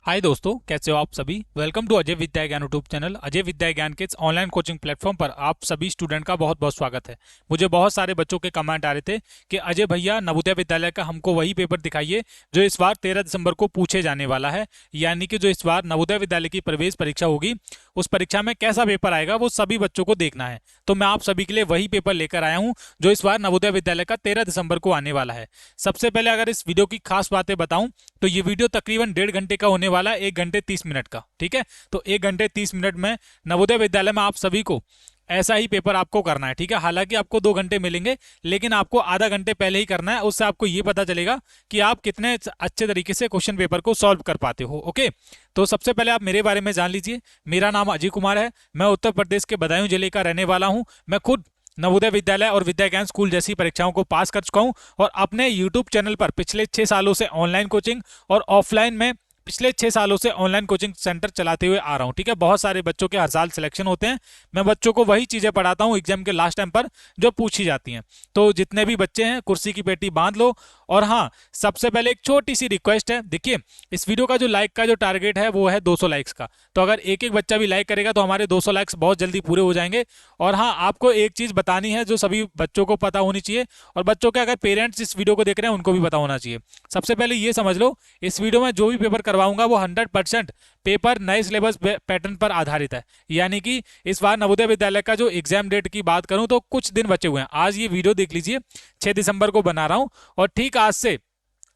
हाय दोस्तों, कैसे हो आप सभी। वेलकम टू अजय विद्या ज्ञान यूट्यूब चैनल। अजय विद्या ज्ञान के इस ऑनलाइन कोचिंग प्लेटफॉर्म पर आप सभी स्टूडेंट का बहुत बहुत स्वागत है। मुझे बहुत सारे बच्चों के कमेंट आ रहे थे कि अजय भैया नवोदय विद्यालय का हमको वही पेपर दिखाइए जो इस बार 13 दिसंबर को पूछे जाने वाला है। यानी कि जो इस बार नवोदय विद्यालय की प्रवेश परीक्षा होगी उस परीक्षा में कैसा पेपर आएगा वो सभी बच्चों को देखना है। तो मैं आप सभी के लिए वही पेपर लेकर आया हूँ जो इस बार नवोदय विद्यालय का 13 दिसंबर को आने वाला है। सबसे पहले अगर इस वीडियो की खास बातें बताऊं तो ये वीडियो तकरीबन 1.5 घंटे का होने वाला है, 1 घंटे 30 मिनट का। ठीक है, तो 1 घंटे 30 मिनट में नवोदय विद्यालय में आप सभी को ऐसा ही पेपर आपको करना है। ठीक है, हालांकि आपको 2 घंटे मिलेंगे लेकिन आपको आधा घंटे पहले ही करना है। उससे आपको ये पता चलेगा कि आप कितने अच्छे तरीके से क्वेश्चन पेपर को सॉल्व कर पाते हो। ओके, तो सबसे पहले आप मेरे बारे में जान लीजिए। मेरा नाम अजय कुमार है, मैं उत्तर प्रदेश के बदायूं जिले का रहने वाला हूं। मैं खुद नवोदय विद्यालय और विद्या ज्ञान स्कूल जैसी परीक्षाओं को पास कर चुका हूं और अपने यूट्यूब चैनल पर पिछले 6 सालों से ऑनलाइन कोचिंग और ऑफलाइन में पिछले 6 सालों से ऑनलाइन कोचिंग सेंटर चलाते हुए आ रहा हूं। ठीक है, बहुत सारे बच्चों के हर साल सिलेक्शन होते हैं। मैं बच्चों को वही चीजें पढ़ाता हूं एग्जाम के लास्ट टाइम पर जो पूछी जाती हैं। तो जितने भी बच्चे हैं कुर्सी की पेटी बांध लो। और हाँ, सबसे पहले एक छोटी सी रिक्वेस्ट है। देखिए, इस वीडियो का जो लाइक का जो टारगेट है वो है 200 लाइक्स का। तो अगर एक एक बच्चा भी लाइक करेगा तो हमारे 200 लाइक्स बहुत जल्दी पूरे हो जाएंगे। और हाँ, आपको एक चीज बतानी है जो सभी बच्चों को पता होनी चाहिए और बच्चों के अगर पेरेंट्स इस वीडियो को देख रहे हैं उनको भी पता होना चाहिए। सबसे पहले ये समझ लो, इस वीडियो में जो भी पेपर करवाऊंगा वो 100% पेपर नए सिलेबस पैटर्न पर आधारित है। यानी कि इस बार नवोदय विद्यालय का जो एग्जाम डेट की बात करूं तो कुछ दिन बचे हुए हैं। आज ये वीडियो देख लीजिए, 6 दिसंबर को बना रहा हूं और ठीक आज से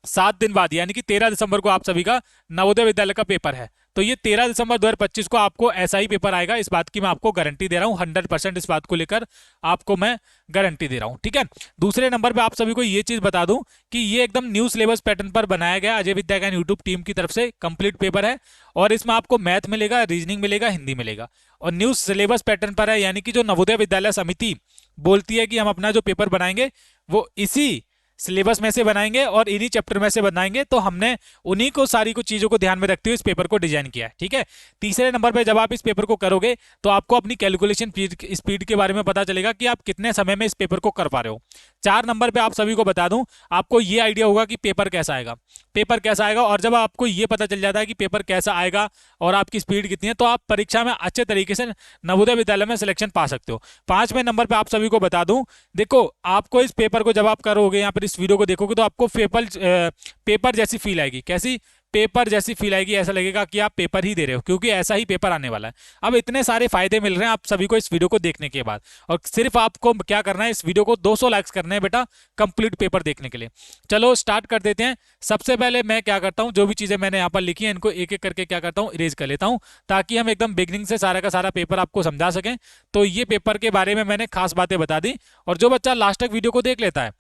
7 दिन बाद यानी कि 13 दिसंबर को आप सभी का नवोदय विद्यालय का पेपर है। तो ये 13 दिसंबर 2025 को आपको ऐसा ही पेपर आएगा, इस बात की मैं आपको गारंटी दे रहा हूं। 100% इस बात को लेकर आपको मैं गारंटी दे रहा हूं। ठीक है, दूसरे नंबर पे आप सभी को ये चीज बता दूं कि ये एकदम न्यू सिलेबस पैटर्न पर बनाया गया अजय विद्या ज्ञान यूट्यूब टीम की तरफ से कंप्लीट पेपर है। और इसमें आपको मैथ मिलेगा, रीजनिंग मिलेगा, हिंदी मिलेगा और न्यू सिलेबस पैटर्न पर है। यानी कि जो नवोदय विद्यालय समिति बोलती है कि हम अपना जो पेपर बनाएंगे वो इसी सिलेबस में से बनाएंगे और इन्हीं चैप्टर में से बनाएंगे, तो हमने उन्हीं को सारी कुछ चीजों को ध्यान में रखते हुए इस पेपर को डिजाइन किया है। ठीक है, तीसरे नंबर पे जब आप इस पेपर को करोगे तो आपको अपनी कैलकुलेशन स्पीड के बारे में पता चलेगा कि आप कितने समय में इस पेपर को कर पा रहे हो। 4 नंबर पे आप सभी को बता दूं, आपको ये आइडिया होगा कि पेपर कैसा आएगा, पेपर कैसा आएगा। और जब आपको ये पता चल जाता है कि पेपर कैसा आएगा और आपकी स्पीड कितनी है तो आप परीक्षा में अच्छे तरीके से नवोदय विद्यालय में सिलेक्शन पा सकते हो। 5वें नंबर पे आप सभी को बता दूं, देखो आपको इस पेपर को जब आप करोगे यहाँ पर इस वीडियो को देखोगे तो आपको पेपर जैसी फील आएगी। कैसी? पेपर जैसी फील आएगी, ऐसा लगेगा कि आप पेपर ही दे रहे हो क्योंकि ऐसा ही पेपर आने वाला है। अब इतने सारे फायदे मिल रहे हैं आप सभी को इस वीडियो को देखने के बाद, और सिर्फ आपको क्या करना है, इस वीडियो को 200 लाइक्स करने हैं बेटा कंप्लीट पेपर देखने के लिए। चलो स्टार्ट कर देते हैं। सबसे पहले मैं क्या करता हूं, जो भी चीजें मैंने यहाँ पर लिखी है इनको एक एक करके क्या करता हूँ, इरेज कर लेता हूँ ताकि हम एकदम बिगनिंग से सारा का सारा पेपर आपको समझा सकें। तो ये पेपर के बारे में मैंने खास बातें बता दी। और जो बच्चा लास्ट तक वीडियो को देख लेता है,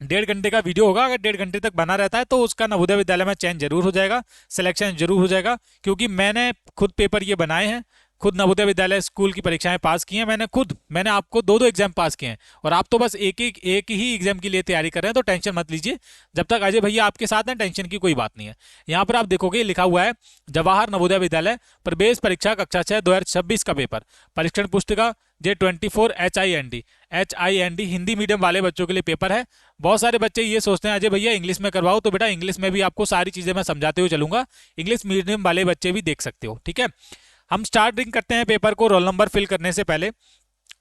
1.5 घंटे का वीडियो होगा, अगर 1.5 घंटे तक बना रहता है तो उसका नवोदय विद्यालय में चयन जरूर हो जाएगा, सिलेक्शन जरूर हो जाएगा। क्योंकि मैंने खुद पेपर ये बनाए हैं, खुद नवोदय विद्यालय स्कूल की परीक्षाएं पास की हैं मैंने आपको 2-2 एग्जाम पास किए हैं और आप तो बस एक ही एग्जाम के लिए तैयारी कर रहे हैं। तो टेंशन मत लीजिए, जब तक अजय भैया आपके साथ हैं टेंशन की कोई बात नहीं है। यहाँ पर आप देखोगे लिखा हुआ है जवाहर नवोदय विद्यालय प्रवेश परीक्षा कक्षा 6 2026 का पेपर, परीक्षण पुस्तिका J24 HIND हिंदी मीडियम वाले बच्चों के लिए पेपर है। बहुत सारे बच्चे ये सोचते हैं अजय भैया इंग्लिश में करवाओ, तो बेटा इंग्लिश में भी आपको सारी चीजें मैं समझाते हुए चलूंगा, इंग्लिश मीडियम वाले बच्चे भी देख सकते हो। ठीक है, हम स्टार्टिंग करते हैं पेपर को रोल नंबर फिल करने से पहले।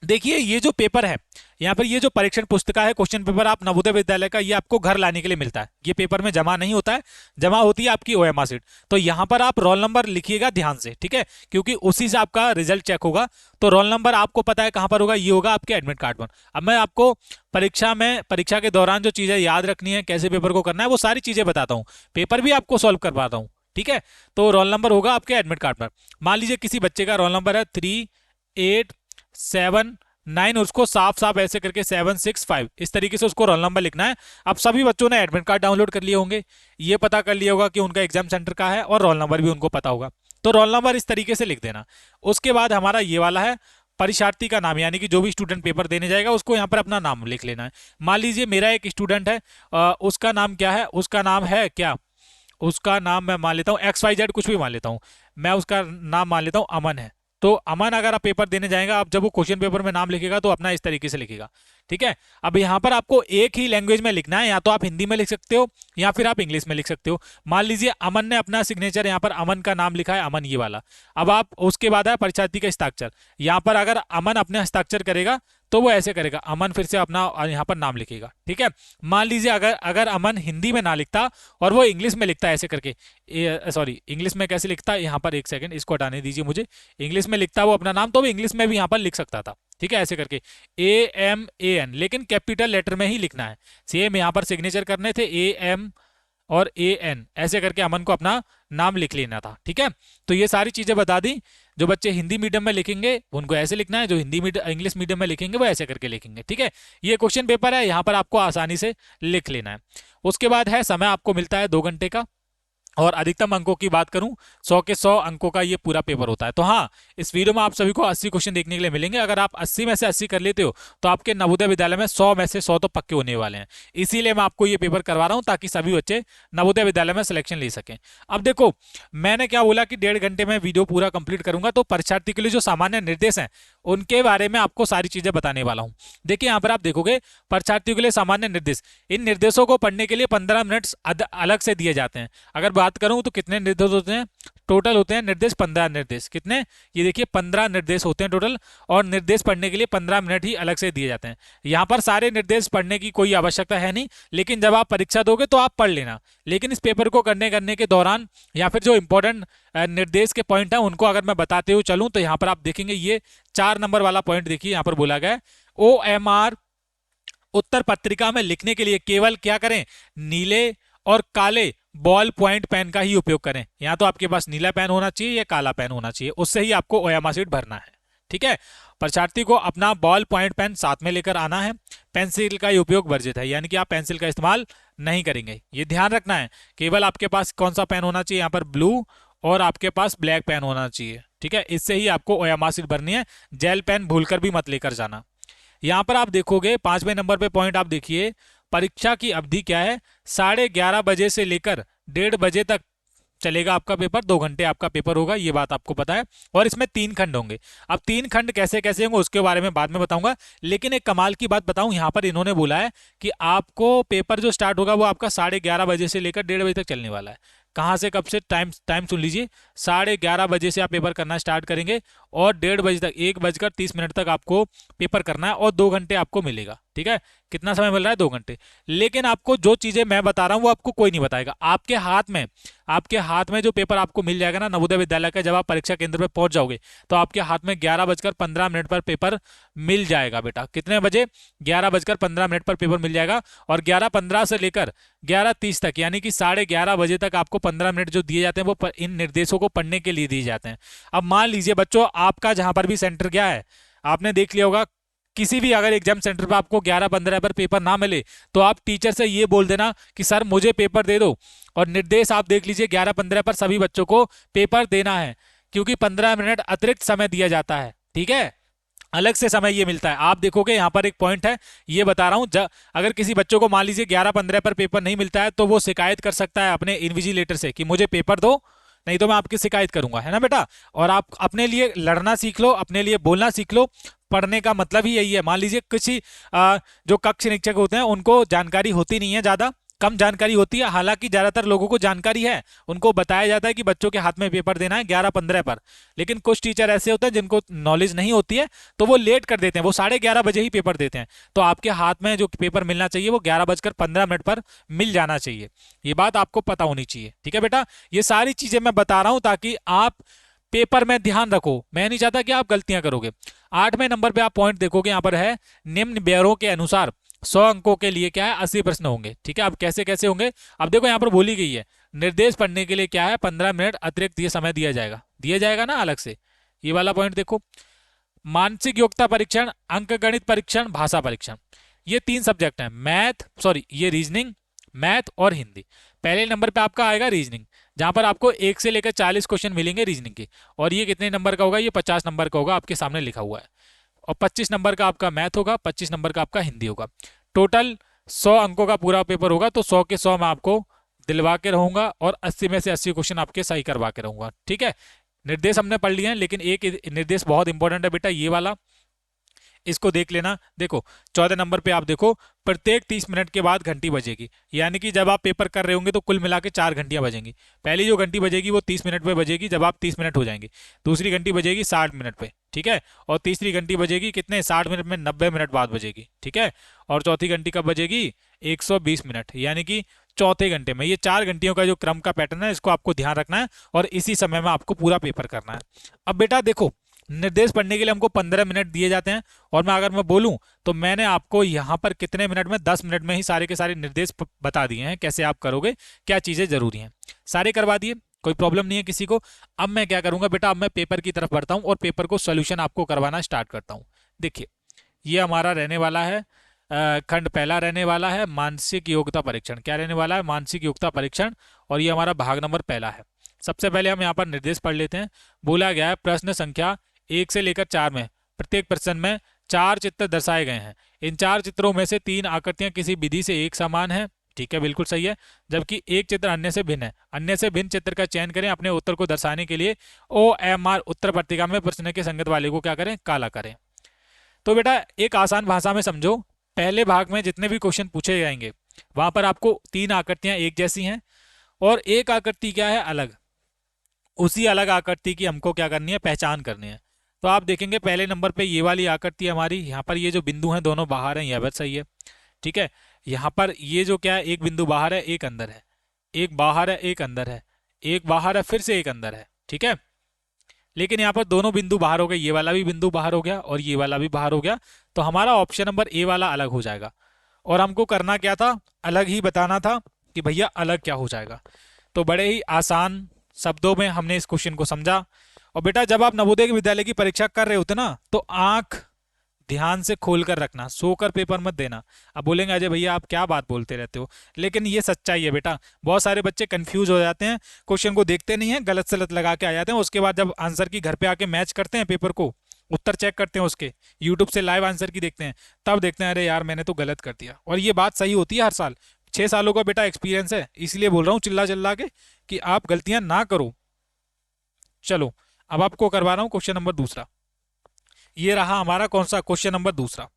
देखिए ये जो पेपर है, यहाँ पर ये जो परीक्षण पुस्तिका है, क्वेश्चन पेपर आप नवोदय विद्यालय का, ये आपको घर लाने के लिए मिलता है। ये पेपर में जमा नहीं होता है, जमा होती है आपकी OMR सीट। तो यहाँ पर आप रोल नंबर लिखिएगा ध्यान से, ठीक है, क्योंकि उसी से आपका रिजल्ट चेक होगा। तो रोल नंबर आपको पता है कहाँ पर होगा, ये होगा आपके एडमिट कार्ड पर। अब मैं आपको परीक्षा के दौरान जो चीजें याद रखनी है, कैसे पेपर को करना है, वो सारी चीजें बताता हूँ, पेपर भी आपको सॉल्व करवाता हूँ। ठीक है, तो रोल नंबर होगा आपके एडमिट कार्ड पर। मान लीजिए किसी बच्चे का रोल नंबर है 3879, उसको साफ साफ ऐसे करके 765 इस तरीके से उसको रोल नंबर लिखना है। अब सभी बच्चों ने एडमिट कार्ड डाउनलोड कर लिए होंगे, ये पता कर लिया होगा कि उनका एग्जाम सेंटर कहाँ है और रोल नंबर भी उनको पता होगा। तो रोल नंबर इस तरीके से लिख देना। उसके बाद हमारा ये वाला है परीक्षार्थी का नाम, यानी कि जो भी स्टूडेंट पेपर देने जाएगा उसको यहाँ पर अपना नाम लिख लेना है। मान लीजिए मेरा एक स्टूडेंट है, उसका नाम क्या है, उसका नाम है क्या, उसका नाम मैं मान लेता हूँ XYZ, कुछ भी मान लेता हूँ मैं, उसका नाम मान लेता हूँ अमन है। तो अमन अगर आप पेपर देने जाएगा, आप जब वो क्वेश्चन पेपर में नाम लिखेगा तो अपना इस तरीके से लिखेगा ठीक है। अब यहाँ पर आपको एक ही लैंग्वेज में लिखना है, या तो आप हिंदी में लिख सकते हो या फिर आप इंग्लिश में लिख सकते हो। मान लीजिए अमन ने अपना सिग्नेचर, यहाँ पर अमन का नाम लिखा है, अमन ये वाला। अब आप उसके बाद है परीक्षार्थी का हस्ताक्षर। यहाँ पर अगर अमन अपने हस्ताक्षर करेगा तो वो ऐसे करेगा, अमन फिर से अपना यहाँ पर नाम लिखेगा, ठीक है। मान लीजिए अगर अगर अमन हिंदी में ना लिखता और वो इंग्लिश में लिखता ऐसे करके, सॉरी इंग्लिश में कैसे लिखता, यहाँ पर एक सेकंड इसको हटाने दीजिए मुझे, इंग्लिश में लिखता वो अपना नाम तो वो इंग्लिश में भी यहाँ पर लिख सकता था, ठीक है, ऐसे करके AMAN, लेकिन कैपिटल लेटर में ही लिखना है। सेम यहाँ पर सिग्नेचर करने थे AM और AN, ऐसे करके अमन को अपना नाम लिख लेना था, ठीक है। तो ये सारी चीजें बता दी। जो बच्चे हिंदी मीडियम में लिखेंगे उनको ऐसे लिखना है, जो इंग्लिश मीडियम में लिखेंगे वो ऐसे करके लिखेंगे, ठीक है। ये क्वेश्चन पेपर है, यहाँ पर आपको आसानी से लिख लेना है। उसके बाद है समय आपको मिलता है 2 घंटे का, और अधिकतम अंकों की बात करूं 100 के 100 अंकों का ये पूरा पेपर होता है। तो हाँ, इस वीडियो में आप सभी को 80 क्वेश्चन देखने के लिए मिलेंगे। अगर आप 80 में से 80 कर लेते हो तो आपके नवोदय विद्यालय में 100 में से 100 तो पक्के होने वाले हैं। इसीलिए मैं आपको ये पेपर करवा रहा हूं ताकि सभी बच्चे नवोदय विद्यालय में सिलेक्शन ले सकें। अब देखो, मैंने क्या बोला कि 1.5 घंटे में वीडियो पूरा कंप्लीट करूंगा, तो परीक्षार्थी के लिए जो सामान्य निर्देश हैं उनके बारे में आपको सारी चीजें बताने वाला हूं। देखिए यहाँ पर आप देखोगे परीक्षार्थियों के लिए सामान्य निर्देश, इन निर्देशों को पढ़ने के लिए 15 मिनट अलग से दिए जाते हैं। अगर बात करूं तो कितने निर्देश होते हैं, टोटल होते हैं निर्देश 15 निर्देश। कितने, ये देखिए 15 निर्देश होते हैं टोटल, और निर्देश पढ़ने के लिए 15 मिनट ही अलग से दिए जाते हैं। यहाँ पर सारे निर्देश पढ़ने की कोई आवश्यकता है नहीं, लेकिन जब आप परीक्षा दोगे तो आप पढ़ लेना। लेकिन इस पेपर को करने के दौरान या फिर जो इंपॉर्टेंट निर्देश के पॉइंट है उनको अगर मैं बताते हुए चलूं तो यहाँ पर आप देखेंगे ये 4 नंबर वाला पॉइंट देखिए, यहाँ पर बोला गया है OMR उत्तर पत्रिका में लिखने के लिए केवल क्या करें, नीले और काले बॉल पॉइंट पेन का ही उपयोग करें। या तो आपके पास नीला पेन होना चाहिए या काला पेन होना चाहिए, उससे ही आपको OMR शीट भरना है, ठीक है। परीक्षार्थी को अपना बॉल पॉइंट पेन साथ में लेकर आना है। पेंसिल का ही उपयोग वर्जित है, यानी कि आप पेंसिल का इस्तेमाल नहीं करेंगे, ये ध्यान रखना है। केवल आपके पास कौन सा पेन होना चाहिए, यहाँ पर ब्लू, और आपके पास ब्लैक पेन होना चाहिए, ठीक है। इससे ही आपको OMR शीट भरनी है। जेल पेन भूलकर भी मत लेकर जाना। यहाँ पर आप देखोगे 5वें नंबर पे पॉइंट आप देखिए, परीक्षा की अवधि क्या है, 11:30 बजे से लेकर 1:30 बजे तक चलेगा आपका पेपर। 2 घंटे आपका पेपर होगा, ये बात आपको पता है। और इसमें 3 खंड होंगे। अब 3 खंड कैसे कैसे होंगे उसके बारे में बाद में बताऊंगा, लेकिन एक कमाल की बात बताऊं, यहाँ पर इन्होंने बोला है कि आपको पेपर जो स्टार्ट होगा वो आपका 11:30 बजे से लेकर 1:30 बजे तक चलने वाला है। कहाँ से कब से, टाइम सुन लीजिए, 11:30 बजे से आप पेपर करना स्टार्ट करेंगे और 1:30 बजे तक, 1:30 तक आपको पेपर करना है, और 2 घंटे आपको मिलेगा, ठीक है। कितना समय मिल रहा है, 2 घंटे। लेकिन आपको जो चीजें मैं बता रहा हूं वो आपको कोई नहीं बताएगा। आपके हाथ में जो पेपर आपको मिल जाएगा ना नवोदय विद्यालय का, जब आप परीक्षा केंद्र पर पहुंच जाओगे तो आपके हाथ में 11:15 पर पेपर मिल जाएगा बेटा। कितने बजे, 11:15 पर पेपर मिल जाएगा। और 11:15 से लेकर 11:30 तक, यानी कि 11:30 बजे तक आपको 15 मिनट जो दिए जाते हैं वो इन निर्देशों को पढ़ने के लिए दिए जाते हैं। अब मान लीजिए बच्चों, आपका जहां पर भी सेंटर क्या है, आपने देख लिया होगा, किसी भी अगर एग्जाम सेंटर पर आपको 11:15 पर पेपर ना मिले तो आप टीचर से ये बोल देना कि सर मुझे पेपर दे दो। और निर्देश आप देख लीजिए, 11:15 पर सभी बच्चों को पेपर देना है, क्योंकि 15 मिनट अतिरिक्त समय दिया जाता है, ठीक है, अलग से समय ये मिलता है। आप देखोगे यहाँ पर एक पॉइंट है, ये बता रहा हूं, अगर किसी बच्चों को मान लीजिए 11:15 पर पेपर नहीं मिलता है तो वो शिकायत कर सकता है अपने इन्विजिलेटर से कि मुझे पेपर दो, नहीं तो मैं आपकी शिकायत करूंगा, है ना बेटा। और आप अपने लिए लड़ना सीख लो, अपने लिए बोलना सीख लो। पढ़ने का मतलब ही यही है। मान लीजिए किसी जो कक्ष निरीक्षक होते हैं उनको जानकारी होती नहीं है, ज्यादा कम जानकारी होती है, हालांकि ज्यादातर लोगों को जानकारी है, उनको बताया जाता है कि बच्चों के हाथ में पेपर देना है 11:15 पर। लेकिन कुछ टीचर ऐसे होते हैं जिनको नॉलेज नहीं होती है तो वो लेट कर देते हैं, वो 11:30 बजे ही पेपर देते हैं। तो आपके हाथ में जो पेपर मिलना चाहिए वो 11:15 पर मिल जाना चाहिए, ये बात आपको पता होनी चाहिए, ठीक है बेटा। ये सारी चीजें मैं बता रहा हूं ताकि आप पेपर में ध्यान रखो, मैं नहीं चाहता कि आप गलतियां करोगे। 8वें नंबर पे आप पॉइंट देखोगे, यहाँ पर है निम्न ब्यौरों के अनुसार 100 अंकों के लिए क्या है 80 प्रश्न होंगे, ठीक है। अब कैसे कैसे होंगे, अब देखो यहाँ पर बोली गई है निर्देश पढ़ने के लिए क्या है 15 मिनट अतिरिक्त ये समय दिया जाएगा ना अलग से। ये वाला पॉइंट देखो, मानसिक योग्यता परीक्षण, अंकगणित परीक्षण, भाषा परीक्षण, ये 3 सब्जेक्ट हैं। ये रीजनिंग, मैथ और हिंदी। पहले नंबर पे आपका आएगा रीजनिंग, जहां पर आपको 1 से लेकर 40 क्वेश्चन मिलेंगे रीजनिंग के। और ये कितने नंबर का होगा, ये 50 नंबर का होगा, आपके सामने लिखा हुआ है। और 25 नंबर का आपका मैथ होगा, 25 नंबर का आपका हिंदी होगा। टोटल 100 अंकों का पूरा पेपर होगा। तो 100 के 100 मैं आपको दिलवा के रहूंगा और 80 में से 80 क्वेश्चन आपके सही करवा के रहूंगा, ठीक है। निर्देश हमने पढ़ लिए हैं, लेकिन एक निर्देश बहुत इंपॉर्टेंट है बेटा, ये वाला। इसको देख लेना। देखो 14 नंबर पे आप देखो, प्रत्येक 30 मिनट के बाद घंटी बजेगी, यानी कि जब आप पेपर कर रहे होंगे तो कुल मिला के 4 घंटियां बजेंगी। पहली जो घंटी बजेगी वो 30 मिनट पे बजेगी जब आप 30 मिनट हो जाएंगे। दूसरी घंटी बजेगी 60 मिनट पे, ठीक है। और तीसरी घंटी बजेगी कितने, 60 मिनट में 90 मिनट बाद बजेगी, ठीक है। और चौथी घंटी कब बजेगी, 120 मिनट, यानी कि चौथे घंटे में। ये 4 घंटियों का जो क्रम का पैटर्न है इसको आपको ध्यान रखना है और इसी समय में आपको पूरा पेपर करना है। अब बेटा देखो, निर्देश पढ़ने के लिए हमको 15 मिनट दिए जाते हैं, और अगर मैं बोलूं तो मैंने आपको यहाँ पर कितने मिनट में, 10 मिनट में ही सारे के सारे निर्देश बता दिए हैं, कैसे आप करोगे, क्या चीजें जरूरी हैं, सारे करवा दिए, कोई प्रॉब्लम नहीं है किसी को। अब मैं क्या करूंगा बेटा, अब मैं पेपर की तरफ बढ़ता हूं और पेपर को सोल्यूशन आपको करवाना स्टार्ट करता हूं। देखिए ये हमारा रहने वाला है खंड पहला रहने वाला है मानसिक योग्यता परीक्षण। क्या रहने वाला है, मानसिक योग्यता परीक्षण, और ये हमारा भाग नंबर पहला है। सबसे पहले हम यहाँ पर निर्देश पढ़ लेते हैं। बोला गया है प्रश्न संख्या 1 से लेकर 4 में प्रत्येक प्रश्न में 4 चित्र दर्शाए गए हैं। इन 4 चित्रों में से 3 आकृतियां किसी विधि से एक समान है, ठीक है, बिल्कुल सही है, जबकि एक चित्र अन्य से भिन्न है। अन्य से भिन्न चित्र का चयन करें। अपने उत्तर को दर्शाने के लिए OMR उत्तर पट्टिका में प्रश्न के संगत वाले को क्या करें, काला करें। तो बेटा एक आसान भाषा में समझो, पहले भाग में जितने भी क्वेश्चन पूछे जाएंगे वहां पर आपको 3 आकृतियां एक जैसी हैं और एक आकृति क्या है, अलग। उसी अलग आकृति की हमको क्या करनी है, पहचान करनी है। तो आप देखेंगे पहले नंबर पे ये वाली आकृति हमारी, यहाँ पर ये जो बिंदु हैं दोनों बाहर हैं, यह बात सही है, ठीक है। यहाँ पर ये जो क्या है, एक बिंदु बाहर है एक अंदर है, एक बाहर है एक अंदर है, एक बाहर है फिर से एक अंदर है, ठीक है। लेकिन यहाँ पर दोनों बिंदु बाहर हो गए, ये वाला भी बिंदु बाहर हो गया और ये वाला भी बाहर हो गया, तो हमारा ऑप्शन नंबर ए वाला अलग हो जाएगा। और हमको करना क्या था, अलग ही बताना था कि भैया अलग क्या हो जाएगा। तो बड़े ही आसान शब्दों में हमने इस क्वेश्चन को समझा। और बेटा जब आप नवोदय विद्यालय की परीक्षा कर रहे होते ना, तो आंख ध्यान से खोल कर रखना, सोकर पेपर मत देना। अब बोलेंगे अजय भैया आप क्या बात बोलते रहते हो, लेकिन ये सच्चाई है बेटा। बहुत सारे बच्चे कंफ्यूज हो जाते हैं, क्वेश्चन को देखते नहीं है, गलत सलत लगा के आ जाते हैं, उसके बाद जब आंसर की घर पे आके मैच करते हैं, पेपर को उत्तर चेक करते हैं उसके, यूट्यूब से लाइव आंसर की देखते हैं, तब देखते हैं अरे यार मैंने तो गलत कर दिया। और ये बात सही होती है हर साल, 6 सालों का बेटा एक्सपीरियंस है, इसलिए बोल रहा हूँ चिल्ला चिल्ला के कि आप गलतियां ना करो। चलो अब आपको करवा रहा हूं क्वेश्चन नंबर दूसरा। ये रहा हमारा कौन सा, क्वेश्चन नंबर दूसरा।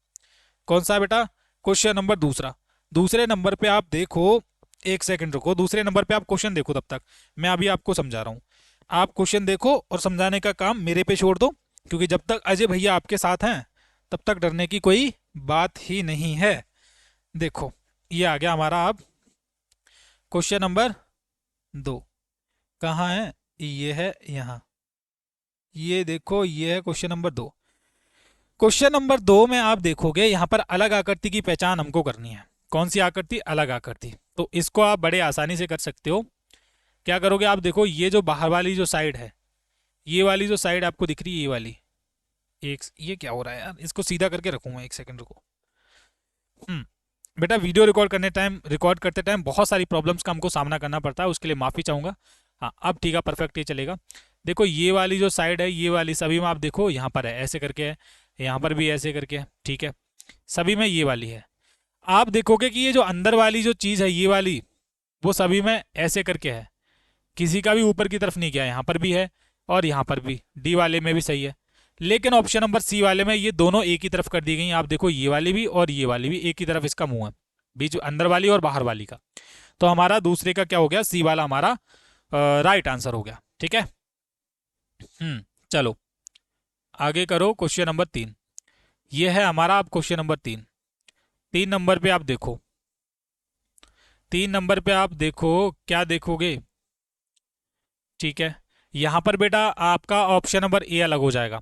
कौन सा बेटा, क्वेश्चन नंबर दूसरा। दूसरे नंबर पे आप देखो, एक सेकंड रुको, दूसरे नंबर पे आप क्वेश्चन देखो, तब तक मैं अभी आपको समझा रहा हूं। आप क्वेश्चन देखो और समझाने का काम मेरे पे छोड़ दो, क्योंकि जब तक अजय भैया आपके साथ हैं तब तक डरने की कोई बात ही नहीं है। देखो ये आ गया हमारा अब क्वेश्चन नंबर 2। कहाँ है, ये है यहाँ, ये देखो ये है क्वेश्चन नंबर 2। क्वेश्चन नंबर 2 में आप देखोगे यहाँ पर अलग आकृति की पहचान हमको करनी है। कौन सी आकृति, अलग आकृति। तो इसको आप बड़े आसानी से कर सकते हो। क्या करोगे, आप देखो ये जो बाहर वाली जो साइड है, ये वाली जो साइड आपको दिख रही है, ये वाली, एक ये क्या हो रहा है यार, इसको सीधा करके रखूंगा, एक सेकंड रुको। बेटा वीडियो रिकॉर्ड करते टाइम बहुत सारी प्रॉब्लम्स का हमको सामना करना पड़ता है, उसके लिए माफ़ी चाहूँगा। हाँ अब ठीक है, परफेक्ट ये चलेगा। देखो ये वाली जो साइड है, ये वाली सभी में आप देखो यहाँ पर है ऐसे करके है, यहाँ पर भी ऐसे करके है, ठीक है, सभी में ये वाली है। आप देखोगे कि ये जो अंदर वाली जो चीज़ है, ये वाली, वो सभी में ऐसे करके है, किसी का भी ऊपर की तरफ नहीं गया, यहाँ पर भी है और यहाँ पर भी, डी वाले में भी सही है। लेकिन ऑप्शन नंबर सी वाले में ये दोनों एक ही तरफ कर दी गई। आप देखो ये वाली भी और ये वाली भी एक ही तरफ इसका मुंह है, बीच अंदर वाली और बाहर वाली का। तो हमारा दूसरे का क्या हो गया, सी वाला हमारा राइट आंसर हो गया, ठीक है। चलो आगे करो क्वेश्चन नंबर 3। ये है हमारा अब क्वेश्चन नंबर 3। 3 नंबर पे आप देखो, 3 नंबर पे आप देखो क्या देखोगे, ठीक है। यहां पर बेटा आपका ऑप्शन नंबर ए अलग हो जाएगा।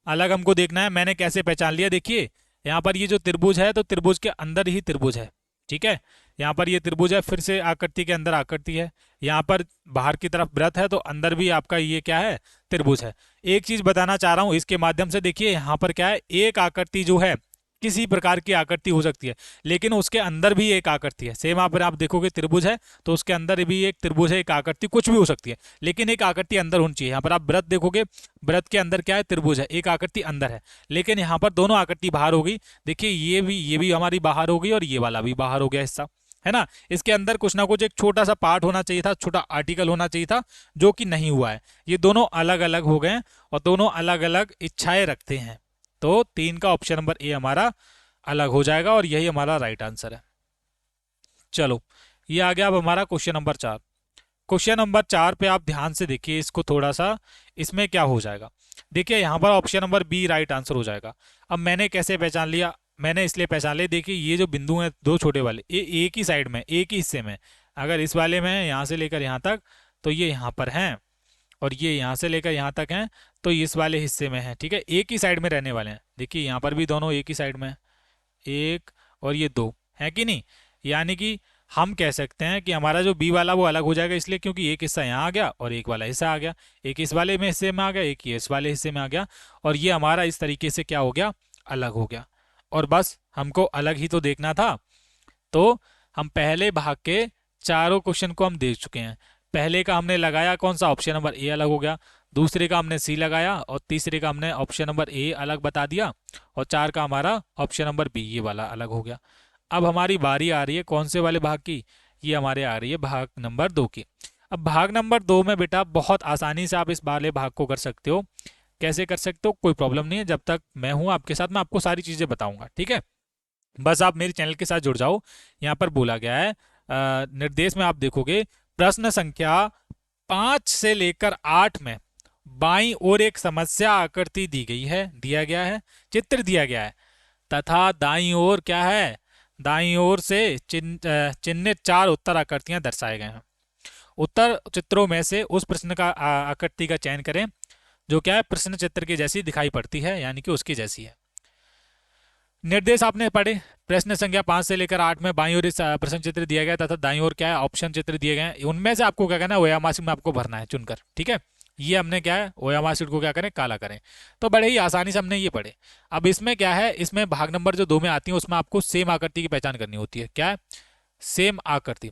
अलग हमको देखना है, मैंने कैसे पहचान लिया, देखिए यहाँ पर ये जो त्रिभुज है, तो त्रिभुज के अंदर ही त्रिभुज है, ठीक है। यहाँ पर ये त्रिभुज है, फिर से आकृति के अंदर आकृति है, यहाँ पर बाहर की तरफ वृत्त है, तो अंदर भी आपका ये क्या है, त्रिभुज है। एक चीज बताना चाह रहा हूँ इसके माध्यम से, देखिए यहाँ पर क्या है, एक आकृति जो है किसी प्रकार की आकृति हो सकती है, लेकिन उसके अंदर भी एक आकृति है। सेम आप देखोगे त्रिभुज है तो उसके अंदर भी एक त्रिभुज है, एक आकृति कुछ भी हो सकती है, लेकिन एक आकृति अंदर होनी चाहिए। यहाँ पर आप वृत्त देखोगे, वृत्त के अंदर क्या है, त्रिभुज है, एक आकृति अंदर है, लेकिन यहाँ पर दोनों आकृति बाहर हो गई। देखिए ये भी हमारी बाहर हो गई और ये वाला भी बाहर हो गया हिस्सा, है ना। इसके अंदर कुछ ना कुछ एक छोटा सा पार्ट होना चाहिए था, छोटा आर्टिकल होना चाहिए था, जो कि नहीं हुआ है। ये दोनों अलग अलग हो गए और दोनों अलग अलग इच्छाएं रखते हैं। तो 3 का ऑप्शन नंबर ए हमारा अलग हो जाएगा और यही हमारा राइट आंसर है। चलो, ये आ गया अब हमारा क्वेश्चन नंबर 4। क्वेश्चन नंबर 4 पे आप ध्यान से देखिए इसको थोड़ा सा, इसमें क्या हो जाएगा। देखिए यहाँ पर option number B right answer हो जाएगा। अब मैंने कैसे पहचान लिया, मैंने इसलिए पहचान लिया, देखिए ये जो बिंदु हैं दो छोटे वाले, ये एक ही साइड में, एक ही हिस्से में, अगर इस वाले में है यहाँ से लेकर यहाँ तक तो ये यहाँ पर हैं, और ये यहाँ से लेकर यहाँ तक हैं तो इस वाले हिस्से में है। ठीक है, एक ही साइड में रहने वाले हैं। देखिए यहाँ पर भी दोनों एक ही साइड में है, एक और ये दो, है कि नहीं। यानी कि हम कह सकते हैं कि हमारा जो बी वाला वो अलग हो जाएगा, इसलिए क्योंकि एक हिस्सा यहाँ आ गया और एक वाला हिस्सा आ गया, एक इस वाले में हिस्से में आ गया, एक ये इस वाले हिस्से में आ गया, और ये हमारा इस तरीके से क्या हो गया, अलग हो गया। और बस हमको अलग ही तो देखना था। तो हम पहले भाग के चारों क्वेश्चन को हम देख चुके हैं। पहले का हमने लगाया कौन सा, ऑप्शन नंबर ए अलग हो गया। दूसरे का हमने सी लगाया और तीसरे का हमने ऑप्शन नंबर ए अलग बता दिया, और 4 का हमारा ऑप्शन नंबर बी ये वाला अलग हो गया। अब हमारी बारी आ रही है कौन से वाले भाग की, ये हमारे आ रही है भाग नंबर 2 की। अब भाग नंबर 2 में बेटा बहुत आसानी से आप इस वाले भाग को कर सकते हो। कैसे कर सकते हो, कोई प्रॉब्लम नहीं है, जब तक मैं हूं आपके साथ मैं आपको सारी चीजें बताऊंगा। ठीक है, बस आप मेरे चैनल के साथ जुड़ जाओ। यहाँ पर बोला गया है निर्देश में आप देखोगे प्रश्न संख्या 5 से लेकर 8 में बाईं ओर एक समस्या आकृति दी गई है, दिया गया है, चित्र दिया गया है, तथा दाईं ओर क्या है, दाईं ओर से चिन्हित 4 उत्तर आकृतियां दर्शाए गए हैं। उत्तर चित्रों में से उस प्रश्न का आकृति का चयन करें जो क्या है, प्रश्न चित्र की जैसी दिखाई पड़ती है, यानी कि उसकी जैसी है। निर्देश आपने पढ़े, प्रश्न संख्या 5 से लेकर 8 में बाईं ओर प्रश्न चित्र दिया गया तथा दाईं ओर क्या है, ऑप्शन चित्र दिए गए हैं। उनमें से आपको क्या करना है, ओयामासी में आपको भरना है चुनकर। ठीक है, ये हमने क्या है, ओयामासी को क्या करें, काला करें। तो बड़े ही आसानी से हमने ये पढ़े। अब इसमें क्या है, इसमें भाग नंबर जो 2 में आती है उसमें आपको सेम आकृति की पहचान करनी होती है। क्या है, सेम आकृति।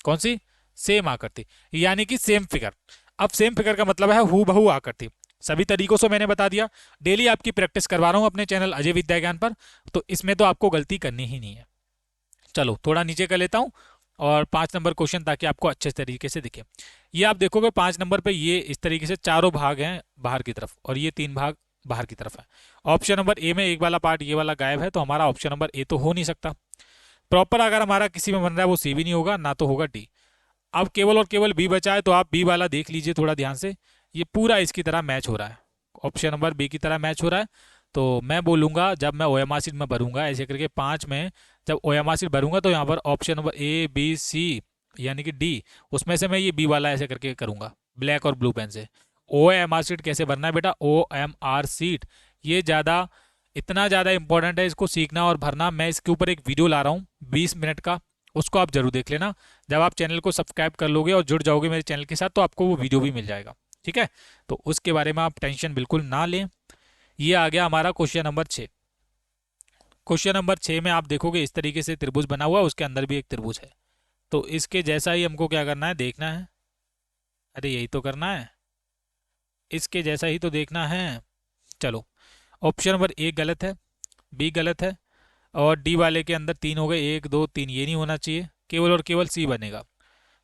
कौन सी, सेम आकृति, यानी कि सेम फिगर। अब सेम फिगर का मतलब है हूबहू आकृति। सभी तरीकों से मैंने बता दिया, डेली आपकी प्रैक्टिस करवा रहा हूं अपने चैनल अजय विद्या ज्ञान पर, तो इसमें तो आपको गलती करनी ही नहीं है। चलो थोड़ा नीचे कर लेता हूं और 5 नंबर क्वेश्चन ताकि आपको अच्छे तरीके से दिखे। ये आप देखोगे 5 नंबर पे ये इस तरीके से चारों भाग हैं बाहर की तरफ और ये 3 भाग बाहर की तरफ है। ऑप्शन नंबर ए में एक वाला पार्ट ये वाला गायब है, तो हमारा ऑप्शन नंबर ए तो हो नहीं सकता। प्रॉपर अगर हमारा किसी में बन रहा है वो सी भी नहीं होगा, ना तो होगा डी। अब केवल और केवल बी बचा है, तो आप बी वाला देख लीजिए थोड़ा ध्यान से, ये पूरा इसकी तरह मैच हो रहा है, ऑप्शन नंबर बी की तरह मैच हो रहा है। तो मैं बोलूंगा जब मैं ओएमआर शीट में भरूंगा ऐसे करके 5 में जब ओएमआर शीट भरूंगा तो यहाँ पर option number A B C यानी कि डी, उसमें से मैं ये बी वाला ऐसे करके करूंगा ब्लैक और ब्लू पेन से। ओएमआर शीट कैसे भरना है बेटा, ओएमआर शीट ये ज़्यादा इतना ज़्यादा इंपॉर्टेंट है, इसको सीखना और भरना। मैं इसके ऊपर एक वीडियो ला रहा हूँ 20 मिनट का, उसको आप जरूर देख लेना। जब आप चैनल को सब्सक्राइब कर लोगे और जुड़ जाओगे मेरे चैनल के साथ तो आपको वो वीडियो भी मिल जाएगा। ठीक है, तो उसके बारे में आप टेंशन बिल्कुल ना लें। ये आ गया हमारा क्वेश्चन नंबर 6। क्वेश्चन नंबर 6 में आप देखोगे इस तरीके से त्रिभुज बना हुआ है, उसके अंदर भी एक त्रिभुज है, तो इसके जैसा ही हमको क्या करना है, देखना है। अरे यही तो करना है, इसके जैसा ही तो देखना है। चलो, ऑप्शन नंबर ए गलत है, बी गलत है, और डी वाले के अंदर 3 हो गए, 1 2 3, ये नहीं होना चाहिए, केवल और केवल सी बनेगा।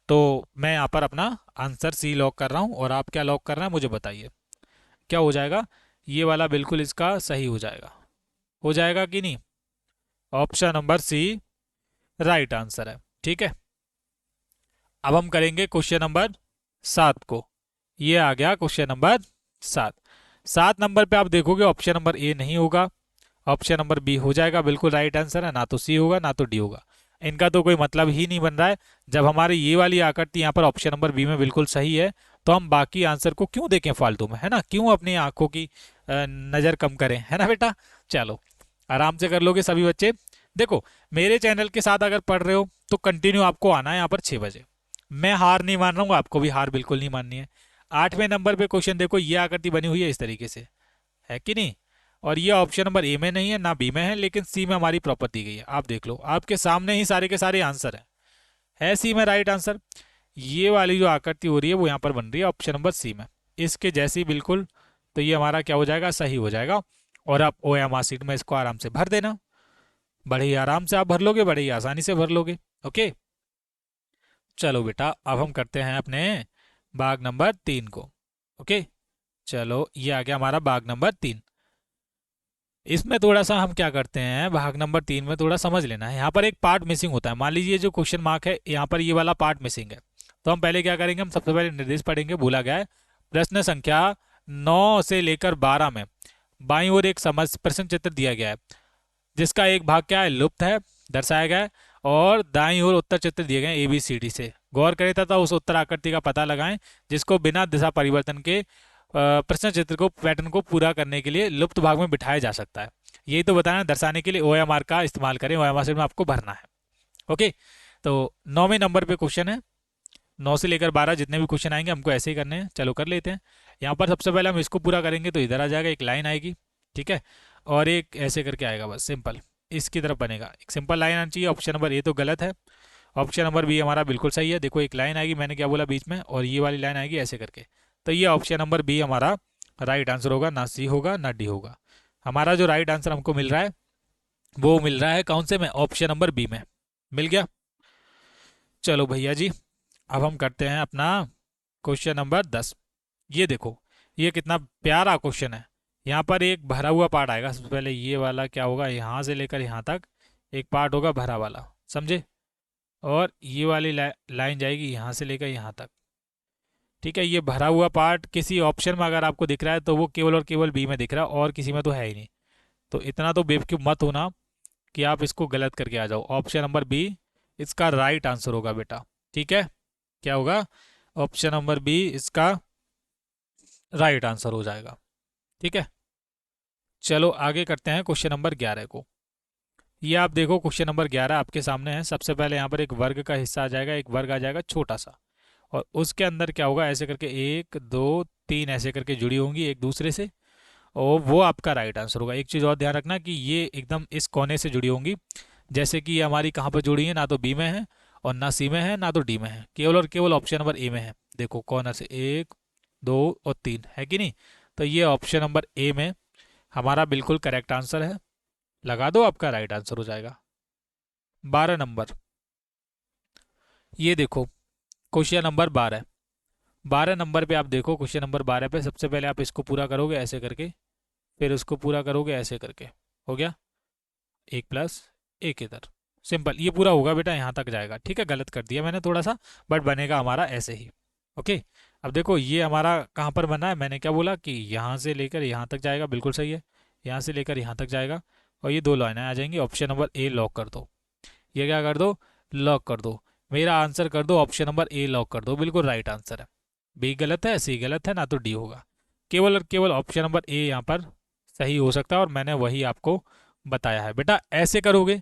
तो मैं यहाँ पर अपना आंसर सी लॉक कर रहा हूँ, और आप क्या लॉक कर रहे हैं मुझे बताइए, क्या हो जाएगा। ये वाला बिल्कुल इसका सही हो जाएगा कि नहीं। Option number C right answer है। ठीक है, अब हम करेंगे क्वेश्चन नंबर 7 को। ये आ गया क्वेश्चन नंबर 7। 7 नंबर पे आप देखोगे ऑप्शन नंबर ए नहीं होगा, ऑप्शन नंबर बी हो जाएगा, बिल्कुल राइट आंसर है। ना तो सी होगा ना तो डी होगा, इनका तो कोई मतलब ही नहीं बन रहा है। जब हमारी ये वाली आकृति यहाँ पर ऑप्शन नंबर बी में बिल्कुल सही है, तो हम बाकी आंसर को क्यों देखें फालतू में, है ना, क्यों अपनी आंखों की नज़र कम करें, है ना बेटा। चलो आराम से कर लोगे सभी बच्चे। देखो मेरे चैनल के साथ अगर पढ़ रहे हो तो कंटिन्यू आपको आना है यहाँ पर 6 बजे। मैं हार नहीं मान रहा हूँ, आपको भी हार बिल्कुल नहीं माननी है। 8वें नंबर पे क्वेश्चन देखो, ये आकृति बनी हुई है इस तरीके से, है कि नहीं, और ये ऑप्शन नंबर ए में नहीं है ना बी में है, लेकिन सी में हमारी प्रॉपर दी गई है। आप देख लो आपके सामने ही सारे के सारे आंसर है सी में राइट आंसर। ये वाली जो आकृति हो रही है वो यहाँ पर बन रही है ऑप्शन नंबर सी में, इसके जैसी बिल्कुल। तो ये हमारा क्या हो जाएगा, सही हो जाएगा। और आप ओएमआर शीट में इसको आराम से भर देना, बड़े ही आराम से आप भर लोगे, बड़े ही आसानी से भर लोगे। ओके, चलो बेटा अब हम करते हैं अपने भाग नंबर 3 को। ओके, चलो ये आ गया हमारा भाग नंबर 3। इसमें थोड़ा सा हम क्या करते हैं, भाग नंबर 3 में थोड़ा समझ लेना है। यहाँ पर एक पार्ट मिसिंग होता है। मान लीजिए जो क्वेश्चन मार्क है यहाँ पर ये वाला पार्ट मिसिंग है, तो हम पहले क्या करेंगे, हम सबसे पहले निर्देश पढ़ेंगे। बोला गया है प्रश्न संख्या 9 से लेकर 12 में बाईं ओर एक समझ प्रश्न चित्र दिया गया है जिसका एक भाग क्या है, लुप्त है, दर्शाया गया है, और दाईं ओर उत्तर चित्र दिए गए ए बी सी डी से। गौर करें तथा उस उत्तर आकृति का पता लगाएं जिसको बिना दिशा परिवर्तन के प्रश्न चित्र को पैटर्न को पूरा करने के लिए लुप्त भाग में बिठाया जा सकता है। यही तो बताना, दर्शाने के लिए OMR का इस्तेमाल करें, OMR से में आपको भरना है। ओके, तो 9वें नंबर पे क्वेश्चन है। 9 से लेकर 12 जितने भी क्वेश्चन आएंगे हमको ऐसे ही करने हैं। चलो कर लेते हैं। यहाँ पर सबसे पहले हम इसको पूरा करेंगे तो इधर आ जाएगा, एक लाइन आएगी, ठीक है, और एक ऐसे करके आएगा, बस सिंपल इसकी तरफ बनेगा। एक सिंपल लाइन आनी चाहिए। ऑप्शन नंबर ए तो गलत है, ऑप्शन नंबर बी हमारा बिल्कुल सही है। देखो एक लाइन आएगी, मैंने क्या बोला बीच में, और ये वाली लाइन आएगी ऐसे करके। तो ये ऑप्शन नंबर बी हमारा राइट आंसर होगा, ना सी होगा ना डी होगा। हमारा जो राइट आंसर हमको मिल रहा है वो मिल रहा है कौन से में, ऑप्शन नंबर बी में मिल गया। चलो भैया जी, अब हम करते हैं अपना क्वेश्चन नंबर 10। ये देखो, ये कितना प्यारा क्वेश्चन है। यहाँ पर एक भरा हुआ पार्ट आएगा। सबसे पहले ये वाला क्या होगा, यहाँ से लेकर यहाँ तक एक पार्ट होगा भरा वाला, समझे, और ये वाली लाइन जाएगी यहाँ से लेकर यहाँ तक, ठीक है। ये भरा हुआ पार्ट किसी ऑप्शन में अगर आपको दिख रहा है तो वो केवल और केवल बी में दिख रहा है, और किसी में तो है ही नहीं। तो इतना तो बेवकूफ़ मत होना कि आप इसको गलत करके आ जाओ। ऑप्शन नंबर बी इसका राइट आंसर होगा बेटा, ठीक है। क्या होगा, ऑप्शन नंबर बी इसका राइट आंसर हो जाएगा, ठीक है। चलो आगे करते हैं क्वेश्चन नंबर 11 को। ये आप देखो क्वेश्चन नंबर 11 आपके सामने है। सबसे पहले यहाँ पर एक वर्ग का हिस्सा आ जाएगा, एक वर्ग आ जाएगा छोटा सा, और उसके अंदर क्या होगा, ऐसे करके 1 2 3 ऐसे करके जुड़ी होंगी एक दूसरे से, और वो आपका राइट आंसर होगा। एक चीज़ और ध्यान रखना कि ये एकदम इस कोने से जुड़ी होंगी, जैसे कि ये हमारी कहाँ पर जुड़ी है, ना तो बी में है और ना सी में है ना तो डी में है, केवल और केवल ऑप्शन नंबर ए में है। देखो कॉर्नर से 1 2 और 3 है कि नहीं, तो ये ऑप्शन नंबर ए में हमारा बिल्कुल करेक्ट आंसर है। लगा दो, आपका राइट आंसर हो जाएगा। 12 नंबर, ये देखो क्वेश्चन नंबर 12 नंबर पे आप देखो, क्वेश्चन नंबर 12 पे सबसे पहले आप इसको पूरा करोगे ऐसे करके, फिर उसको पूरा करोगे ऐसे करके, हो गया 1 प्लस 1 इधर, सिंपल ये पूरा होगा बेटा, यहाँ तक जाएगा, ठीक है। गलत कर दिया मैंने थोड़ा सा, बट बनेगा हमारा ऐसे ही। ओके, अब देखो ये हमारा कहाँ पर बना है, मैंने क्या बोला कि यहाँ से लेकर यहाँ तक जाएगा, बिल्कुल सही है, यहाँ से लेकर यहाँ तक जाएगा, और ये 2 लाइनें आ जाएंगी। ऑप्शन नंबर ए लॉक कर दो, ये क्या कर दो, लॉक कर दो। मेरा आंसर कर दो ऑप्शन नंबर ए लॉक कर दो, बिल्कुल राइट आंसर है। बी गलत है, सी गलत है, ना तो डी होगा। केवल और केवल ऑप्शन नंबर ए यहाँ पर सही हो सकता है, और मैंने वही आपको बताया है। बेटा ऐसे करोगे।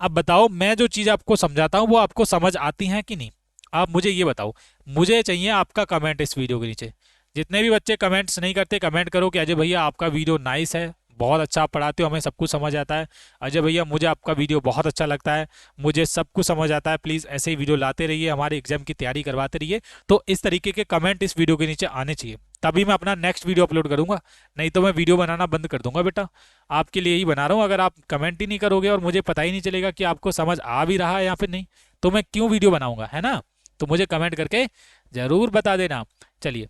अब बताओ, मैं जो चीज़ आपको समझाता हूँ वो आपको समझ आती है कि नहीं, आप मुझे ये बताओ। मुझे चाहिए आपका कमेंट इस वीडियो के नीचे। जितने भी बच्चे कमेंट्स नहीं करते, कमेंट करो कि अजय भैया आपका वीडियो नाइस है, बहुत अच्छा आप पढ़ाते हो, हमें सब कुछ समझ आता है। अजय भैया मुझे आपका वीडियो बहुत अच्छा लगता है, मुझे सब कुछ समझ आता है। प्लीज़ ऐसे ही वीडियो लाते रहिए, हमारे एग्जाम की तैयारी करवाते रहिए। तो इस तरीके के कमेंट इस वीडियो के नीचे आने चाहिए, तभी मैं अपना नेक्स्ट वीडियो अपलोड करूंगा, नहीं तो मैं वीडियो बनाना बंद कर दूंगा। बेटा आपके लिए ही बना रहा हूँ। अगर आप कमेंट ही नहीं करोगे और मुझे पता ही नहीं चलेगा कि आपको समझ आ भी रहा है या फिर नहीं, तो मैं क्यों वीडियो बनाऊंगा, है ना। तो मुझे कमेंट करके ज़रूर बता देना। चलिए,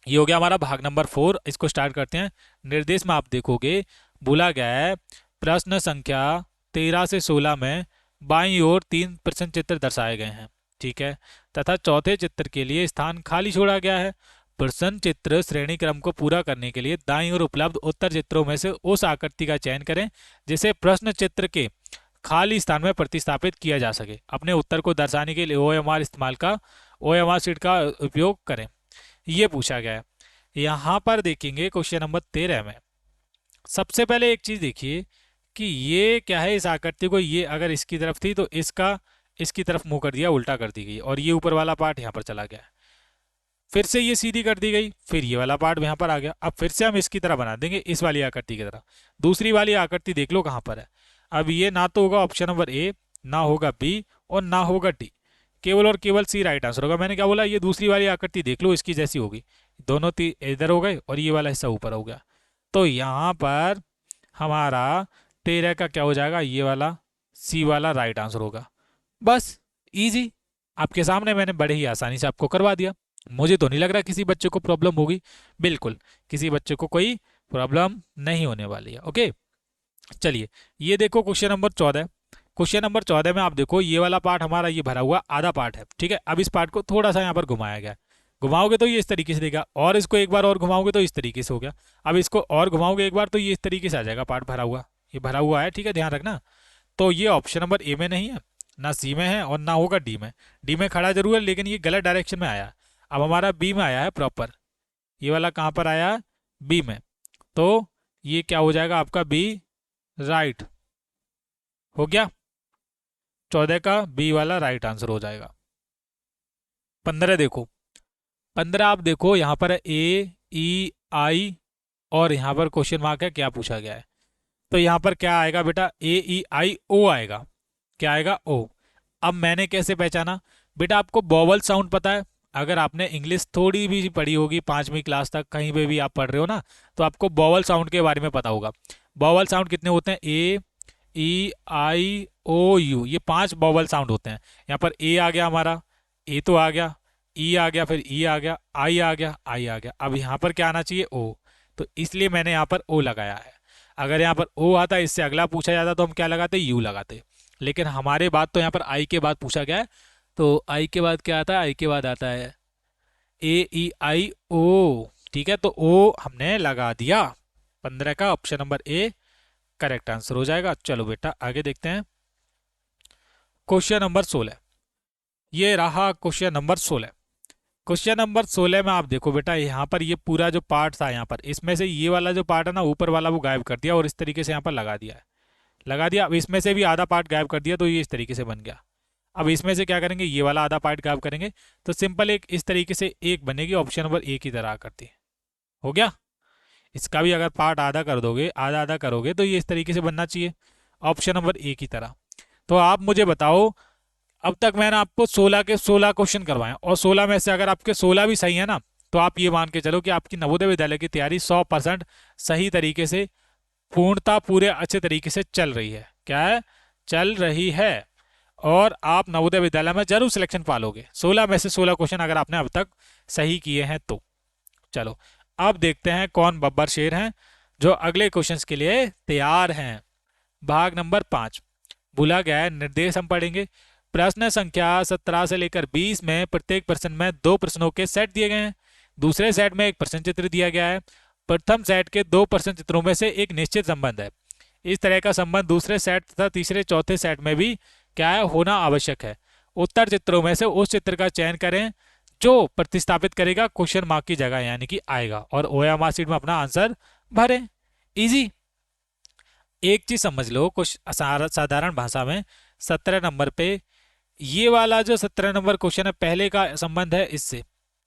ये हो गया हमारा भाग नंबर 4। इसको स्टार्ट करते हैं। निर्देश में आप देखोगे बोला गया है प्रश्न संख्या 13 से 16 में बाईं ओर 3 प्रश्न चित्र दर्शाए गए हैं, ठीक है, तथा चौथे चित्र के लिए स्थान खाली छोड़ा गया है। प्रश्न चित्र श्रेणी क्रम को पूरा करने के लिए दाईं ओर उपलब्ध उत्तर चित्रों में से उस आकृति का चयन करें जिसे प्रश्न चित्र के खाली स्थान में प्रतिस्थापित किया जा सके। अपने उत्तर को दर्शाने के लिए OMR शीट का उपयोग करें, ये पूछा गया है। यहाँ पर देखेंगे क्वेश्चन नंबर 13 में सबसे पहले एक चीज देखिए कि ये क्या है, इस आकृति को, ये अगर इसकी तरफ थी तो इसका इसकी तरफ मुंह कर दिया, उल्टा कर दी गई, और ये ऊपर वाला पार्ट यहाँ पर चला गया। फिर से ये सीधी कर दी गई, फिर ये वाला पार्ट यहाँ पर आ गया। अब फिर से हम इसकी तरह बना देंगे, इस वाली आकृति की तरह। दूसरी वाली आकृति देख लो कहाँ पर है। अब ये ना तो होगा ऑप्शन नंबर ए, ना होगा बी, और ना होगा डी, केवल और केवल सी राइट आंसर होगा। मैंने क्या बोला, ये दूसरी वाली आकृति देख लो, इसकी जैसी होगी। दोनों इधर हो गए और ये वाला हिस्सा ऊपर हो गया, तो यहाँ पर हमारा 13 का क्या हो जाएगा, ये वाला सी वाला राइट आंसर होगा। बस इजी, आपके सामने मैंने बड़े ही आसानी से आपको करवा दिया। मुझे तो नहीं लग रहा किसी बच्चे को प्रॉब्लम होगी, बिल्कुल किसी बच्चे को कोई प्रॉब्लम नहीं होने वाली है। ओके, चलिए, ये देखो क्वेश्चन नंबर 14। क्वेश्चन नंबर 14 में आप देखो ये वाला पार्ट हमारा ये भरा हुआ आधा पार्ट है, ठीक है। अब इस पार्ट को थोड़ा सा यहाँ पर घुमाया गया है। घुमाओगे तो ये इस तरीके से देगा, और इसको एक बार और घुमाओगे तो इस तरीके से हो गया। अब इसको और घुमाओगे एक बार तो ये इस तरीके से आ जाएगा पार्ट भरा हुआ। ये भरा हुआ है, ठीक है, ध्यान रखना। तो ये ऑप्शन नंबर ए में नहीं है, ना सी में है, और ना होगा डी में। डी में खड़ा जरूर है, लेकिन ये गलत डायरेक्शन में आया। अब हमारा बी में आया है प्रॉपर। ये वाला कहाँ पर आया? बी में। तो ये क्या हो जाएगा आपका? बी राइट हो गया। 14 का बी वाला राइट आंसर हो जाएगा। 15 देखो, 15 आप देखो यहाँ पर ए ई आई, और यहाँ पर क्वेश्चन मार्क है, क्या पूछा गया है। तो यहाँ पर क्या आएगा बेटा? ए ई आई ओ आएगा। क्या आएगा? ओ। अब मैंने कैसे पहचाना? बेटा आपको वोवल साउंड पता है? अगर आपने इंग्लिश थोड़ी भी पढ़ी होगी 5वीं क्लास तक, कहीं पे भी आप पढ़ रहे हो ना, तो आपको वोवल साउंड के बारे में पता होगा। वोवल साउंड कितने होते हैं? ए ई आई ओ यू, ये 5 वोवल साउंड होते हैं। यहाँ पर ए आ गया हमारा, ए तो आ गया, ई आ गया, फिर ई आ गया, आई आ गया, आई आ गया। अब यहाँ पर क्या आना चाहिए? ओ। तो इसलिए मैंने यहाँ पर ओ लगाया है। अगर यहाँ पर ओ आता, इससे अगला पूछा जाता, तो हम क्या लगाते? यू लगाते। लेकिन हमारे बाद तो यहाँ पर आई के बाद पूछा गया है, तो आई के बाद क्या आता है? आई के बाद आता है ए ई आई ओ, ठीक है। तो ओ हमने लगा दिया। 15 का option number A correct answer हो जाएगा। चलो बेटा आगे देखते हैं। क्वेश्चन नंबर 16, ये रहा क्वेश्चन नंबर 16। क्वेश्चन नंबर 16 में आप देखो बेटा, यहाँ पर ये पूरा जो पार्ट था, यहाँ पर इसमें से ये वाला जो पार्ट है ना ऊपर वाला, वो गायब कर दिया और इस तरीके से यहाँ पर लगा दिया है। लगा दिया। अब इसमें से भी आधा पार्ट गायब कर दिया, तो ये इस तरीके से बन गया। अब इसमें से क्या करेंगे? ये वाला आधा पार्ट गायब करेंगे, तो सिंपल एक इस तरीके से एक बनेगी, ऑप्शन नंबर ए की तरह करती है। हो गया। इसका भी अगर पार्ट आधा कर दोगे, आधा आधा करोगे, तो ये इस तरीके से बनना चाहिए, ऑप्शन नंबर ए की तरह। तो आप मुझे बताओ, अब तक मैंने आपको 16 के 16 क्वेश्चन करवाए, और 16 में से अगर आपके 16 भी सही है ना, तो आप ये मान के चलो कि आपकी नवोदय विद्यालय की तैयारी 100% सही तरीके से, पूर्णता पूरे अच्छे तरीके से चल रही है। क्या है? चल रही है। और आप नवोदय विद्यालय में जरूर सिलेक्शन पालोगे। 16 में से 16 क्वेश्चन अगर आपने अब तक सही किए हैं तो। चलो अब देखते हैं कौन बब्बर शेर हैं जो अगले क्वेश्चंस के लिए तैयार हैं। भाग नंबर 5 भूला गया है, निर्देश हम पढ़ेंगे। प्रश्न संख्या 17 से लेकर 20 में प्रत्येक प्रश्न में 2 प्रश्नों के सेट दिए गए हैं। दूसरे सेट में एक प्रश्न चित्र दिया गया है। प्रथम सेट के 2 प्रश्न चित्रों में से एक निश्चित संबंध है। इस तरह का संबंध दूसरे सेट तथा तीसरे चौथे सेट में भी क्या है? होना आवश्यक है। उत्तर चित्रों में से उस चित्र का चयन करें जो प्रतिस्थापित करेगा क्वेश्चन मार्क की जगह, यानी कि आएगा, और ओएमआर शीट में अपना आंसर भरें। इजी। एक चीज समझ लो, कुछ साधारण भाषा में 17 नंबर पे ये वाला जो 17 नंबर क्वेश्चन है, पहले का संबंध है इससे,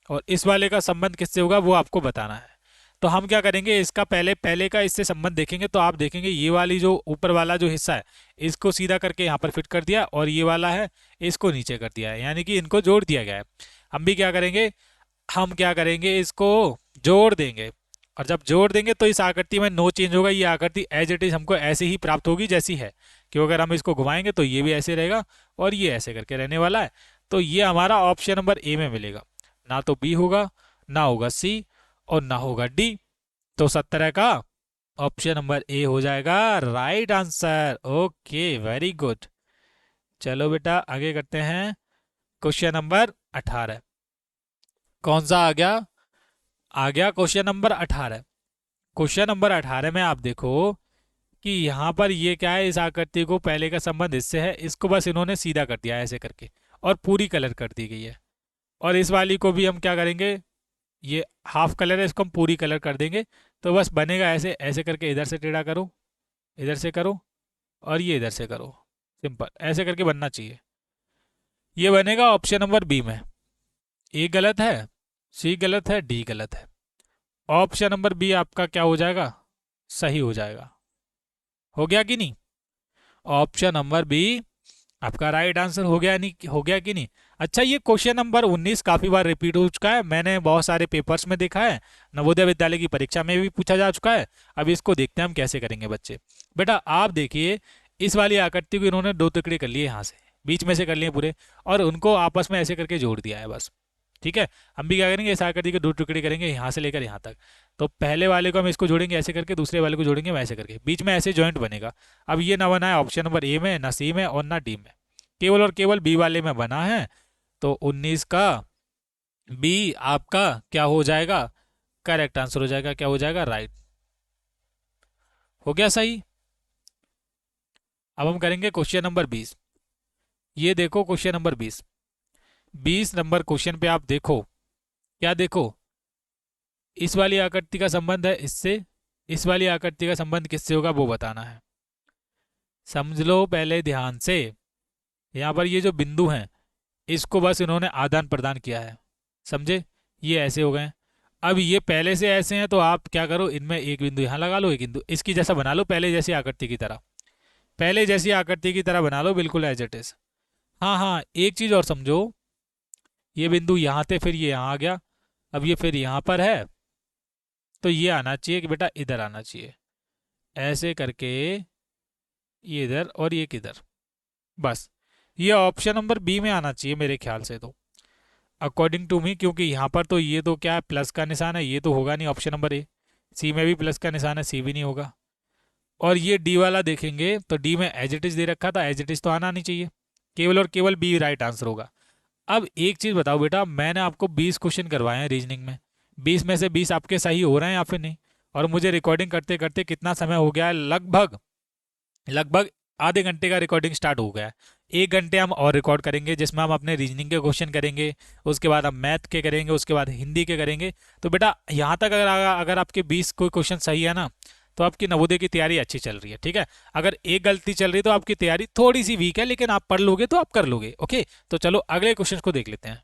और इस वाले का संबंध किससे होगा वो आपको बताना है। तो हम क्या करेंगे, इसका पहले का इससे संबंध देखेंगे, तो आप देखेंगे ये वाली जो ऊपर वाला जो हिस्सा है, इसको सीधा करके यहाँ पर फिट कर दिया, और ये वाला है इसको नीचे कर दिया है, यानी कि इनको जोड़ दिया गया है। हम भी क्या करेंगे, हम क्या करेंगे, इसको जोड़ देंगे, और जब जोड़ देंगे तो इस आकृति में नो चेंज होगा। ये आकृति एज इट इज हमको ऐसे ही प्राप्त होगी जैसी है, क्योंकि अगर हम इसको घुमाएंगे तो ये भी ऐसे रहेगा और ये ऐसे करके रहने वाला है। तो ये हमारा ऑप्शन नंबर ए में मिलेगा। ना तो बी होगा, ना होगा सी, और ना होगा डी। तो 17 का ऑप्शन नंबर ए हो जाएगा right answer. Okay, very good. चलो बेटा आगे करते हैं। क्वेश्चन नंबर 18 कौन सा आ गया? आ गया क्वेश्चन नंबर 18। क्वेश्चन नंबर 18 में आप देखो कि यहाँ पर ये क्या है, इस आकृति को पहले का संबंध इससे है, इसको बस इन्होंने सीधा कर दिया है ऐसे करके, और पूरी कलर कर दी गई है। और इस वाली को भी हम क्या करेंगे, ये हाफ कलर है, इसको हम पूरी कलर कर देंगे। तो बस बनेगा ऐसे, ऐसे करके इधर से टेढ़ा करो, इधर से करो, और ये इधर से करो। सिंपल ऐसे करके बनना चाहिए। ये बनेगा ऑप्शन नंबर बी में। ए गलत है, सी गलत है, डी गलत है। ऑप्शन नंबर बी आपका क्या हो जाएगा? सही हो जाएगा। हो गया कि नहीं? ऑप्शन नंबर बी आपका राइट आंसर हो गया, नहीं हो गया कि नहीं? अच्छा, ये क्वेश्चन नंबर 19 काफी बार रिपीट हो चुका है, मैंने बहुत सारे पेपर्स में देखा है, नवोदय विद्यालय की परीक्षा में भी पूछा जा चुका है। अब इसको देखते हैं हम कैसे करेंगे बच्चे। बेटा आप देखिए, इस वाली आकृति को इन्होंने 2 टुकड़े कर लिए, यहाँ से बीच में से कर लिए पूरे, और उनको आपस में ऐसे करके जोड़ दिया है बस। ठीक है, हम भी क्या करेंगे, इस आकृति के 2 टुकड़े करेंगे यहाँ से लेकर यहाँ तक। तो पहले वाले को हम इसको जोड़ेंगे ऐसे करके, दूसरे वाले को जोड़ेंगे वैसे करके, बीच में ऐसे जॉइंट बनेगा। अब ये ना बना है ऑप्शन नंबर ए में, ना सी में और ना डी में, केवल और केवल बी वाले में बना है। तो 19 का बी आपका क्या हो जाएगा, करेक्ट आंसर हो जाएगा, क्या हो जाएगा, राइट। हो गया सही। अब हम करेंगे क्वेश्चन नंबर 20। ये देखो क्वेश्चन नंबर 20। 20 नंबर क्वेश्चन पे आप देखो, क्या देखो, इस वाली आकृति का संबंध है इससे, इस वाली आकृति का संबंध किससे होगा वो बताना है। समझ लो पहले ध्यान से, यहाँ पर ये जो बिंदु हैं इसको बस इन्होंने आदान प्रदान किया है, समझे, ये ऐसे हो गए। अब ये पहले से ऐसे हैं तो आप क्या करो, इनमें एक बिंदु यहाँ लगा लो, एक बिंदु इसकी जैसा बना लो, पहले जैसी आकृति की तरह, पहले जैसी आकृति की तरह बना लो, बिल्कुल एज इट इज। हाँ हाँ, एक चीज और समझो, ये बिंदु यहाँ थे, फिर ये यहाँ आ गया, अब ये फिर यहाँ पर है, तो ये आना चाहिए कि बेटा इधर आना चाहिए, ऐसे करके ये इधर और ये किधर, बस ये ऑप्शन नंबर बी में आना चाहिए मेरे ख्याल से तो, अकॉर्डिंग टू मी, क्योंकि यहाँ पर तो ये तो क्या है, प्लस का निशान है, ये तो होगा नहीं ऑप्शन नंबर ए। सी में भी प्लस का निशान है, सी भी नहीं होगा। और ये डी वाला देखेंगे तो डी में एज इट इज दे रखा था, एज इट इज तो आना नहीं चाहिए, केवल और केवल बी राइट आंसर होगा। अब एक चीज बताओ बेटा, मैंने आपको 20 क्वेश्चन करवाए हैं रीजनिंग में, 20 में से 20 आपके सही हो रहे हैं या फिर नहीं? और मुझे रिकॉर्डिंग करते करते कितना समय हो गया है, लगभग लगभग आधे घंटे का रिकॉर्डिंग स्टार्ट हो गया है। 1 घंटे हम और रिकॉर्ड करेंगे जिसमें हम अपने रीजनिंग के क्वेश्चन करेंगे, उसके बाद हम मैथ के करेंगे, उसके बाद हिंदी के करेंगे। तो बेटा यहाँ तक अगर आपके 20 कोई क्वेश्चन सही है ना, तो आपकी नवोदय की तैयारी अच्छी चल रही है, ठीक है। अगर एक गलती चल रही है तो आपकी तैयारी थोड़ी सी वीक है, लेकिन आप पढ़ लोगे तो आप कर लोगे, ओके। तो चलो अगले क्वेश्चन को देख लेते हैं।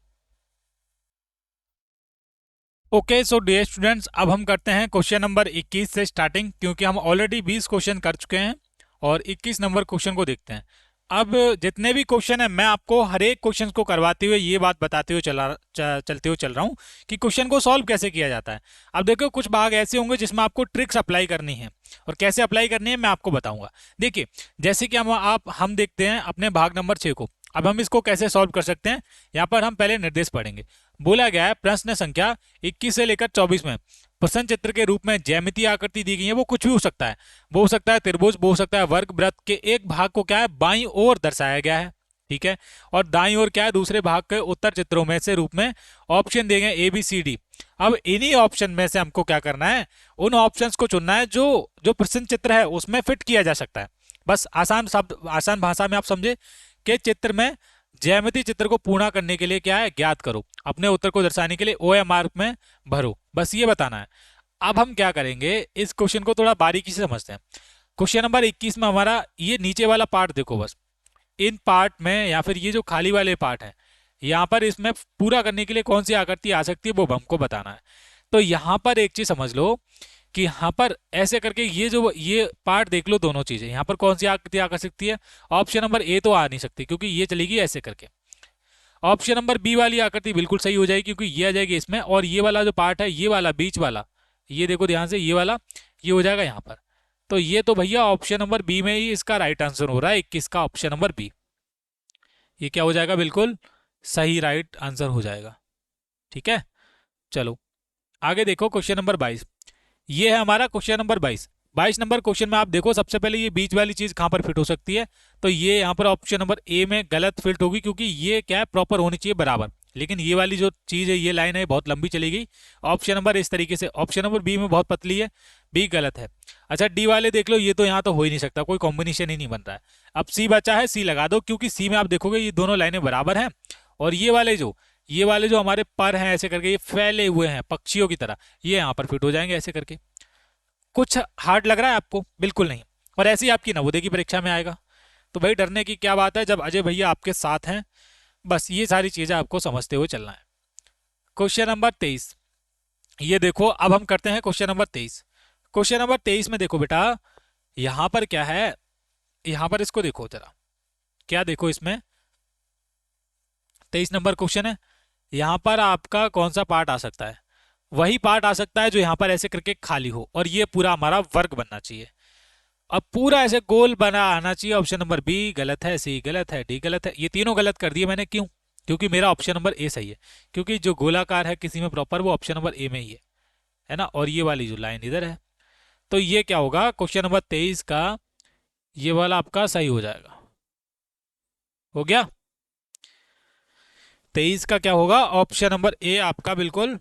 ओके सो डियर स्टूडेंट्स, अब हम करते हैं क्वेश्चन नंबर 21 से स्टार्टिंग, क्योंकि हम ऑलरेडी 20 क्वेश्चन कर चुके हैं और 21 नंबर क्वेश्चन को देखते हैं। अब जितने भी क्वेश्चन है मैं आपको हर एक क्वेश्चन को करवाते हुए ये बात बताते हुए चलते हुए चल रहा हूँ कि क्वेश्चन को सॉल्व कैसे किया जाता है। अब देखो कुछ भाग ऐसे होंगे जिसमें आपको ट्रिक्स अप्लाई करनी है, और कैसे अप्लाई करनी है मैं आपको बताऊंगा। देखिए जैसे कि हम देखते हैं अपने भाग नंबर 6 को। अब हम इसको कैसे सॉल्व कर सकते हैं, यहाँ पर हम पहले निर्देश पढ़ेंगे। बोला गया है प्रश्न संख्या 21 से लेकर 24 में प्रश्न चित्र के रूप में ज्यामितीय आकृति दी गई है, वो कुछ भी हो सकता है, वो हो सकता है त्रिभुज, वो हो सकता है वर्ग, वृत्त के एक भाग को क्या है बाईं ओर दर्शाया गया है, ठीक है, और दाईं ओर क्या है दूसरे भाग के उत्तर चित्रों में से रूप में ऑप्शन दिए गए A B C D। अब इन्हीं ऑप्शन में से हमको क्या करना है, उन ऑप्शंस को चुनना है जो जो प्रश्न चित्र है उसमें फिट किया जा सकता है। बस आसान शब्द आसान भाषा में आप समझे कि चित्र में ज्यामिति चित्र को पूर्ण करने के लिए क्या है ज्ञात करो, अपने उत्तर को दर्शाने के लिए OMR में भरो, बस ये बताना है। अब हम क्या करेंगे, इस क्वेश्चन को थोड़ा बारीकी से समझते हैं। क्वेश्चन नंबर 21 में हमारा ये नीचे वाला पार्ट देखो, बस इन पार्ट में या फिर ये जो खाली वाले पार्ट है, यहाँ पर इसमें पूरा करने के लिए कौन सी आकृति आ सकती है वो हमको बताना है। तो यहाँ पर एक चीज समझ लो कि यहाँ पर ऐसे करके ये पार्ट देख लो, दोनों चीजें यहाँ पर कौन सी आकृति आ सकती है, ऑप्शन नंबर ए तो आ नहीं सकती क्योंकि ये चलेगी ऐसे करके। ऑप्शन नंबर बी वाली आकृति बिल्कुल सही हो जाएगी क्योंकि ये आ जाएगी इसमें, और ये वाला जो पार्ट है, ये वाला बीच वाला, ये देखो ध्यान से, ये वाला ये हो जाएगा यहाँ पर। तो ये तो भैया ऑप्शन नंबर बी में ही इसका राइट आंसर हो रहा है 21 का, ऑप्शन नंबर बी ये क्या हो जाएगा, बिल्कुल सही राइट आंसर हो जाएगा, ठीक है। चलो आगे देखो क्वेश्चन नंबर 22। ये है हमारा क्वेश्चन नंबर 22। 22 नंबर क्वेश्चन में आप देखो सबसे पहले ये बीच वाली चीज कहां पर फिट हो सकती है, तो ये यहाँ पर ऑप्शन नंबर ए में गलत फिट होगी क्योंकि ये क्या है प्रॉपर होनी चाहिए बराबर, लेकिन ये वाली जो चीज है ये लाइन है बहुत लंबी चलेगी। ऑप्शन नंबर इस तरीके से, ऑप्शन नंबर बी में बहुत पतली है, बी गलत है। अच्छा डी वाले देख लो, ये तो यहाँ तो हो ही नहीं सकता, कोई कॉम्बिनेशन ही नहीं बन रहा है। अब सी बचा है, सी लगा दो क्योंकि सी में आप देखोगे ये दोनों लाइनें बराबर हैं, और ये वाले जो हमारे पर हैं ऐसे करके ये फैले हुए हैं पक्षियों की तरह, ये यहाँ पर फिट हो जाएंगे ऐसे करके। कुछ हार्ड लग रहा है आपको? बिल्कुल नहीं। और ऐसे ही आपकी नवोदय की परीक्षा में आएगा, तो भाई डरने की क्या बात है जब अजय भैया आपके साथ हैं। बस ये सारी चीजें आपको समझते हुए चलना है। क्वेश्चन नंबर 23, ये देखो अब हम करते हैं क्वेश्चन नंबर 23। क्वेश्चन नंबर 23 में देखो बेटा, यहां पर क्या है, यहां पर इसको देखो जरा, क्या देखो इसमें 23 नंबर क्वेश्चन है, यहां पर आपका कौन सा पार्ट आ सकता है, वही पार्ट आ सकता है जो यहां पर ऐसे करके खाली हो, और ये पूरा हमारा वर्ग बनना चाहिए। अब पूरा ऐसे गोल बना आना चाहिए। ऑप्शन नंबर बी गलत है, सी गलत है, डी गलत है, ये तीनों गलत कर दिए मैंने, क्यों? क्योंकि मेरा ऑप्शन नंबर ए सही है, क्योंकि जो गोलाकार है किसी में प्रॉपर वो ऑप्शन नंबर ए में ही है, है ना, और ये वाली जो लाइन इधर है। तो ये क्या होगा, क्वेश्चन नंबर 23 का ये वाला आपका सही हो जाएगा। हो गया, 23 का क्या होगा, ऑप्शन नंबर ए आपका बिल्कुल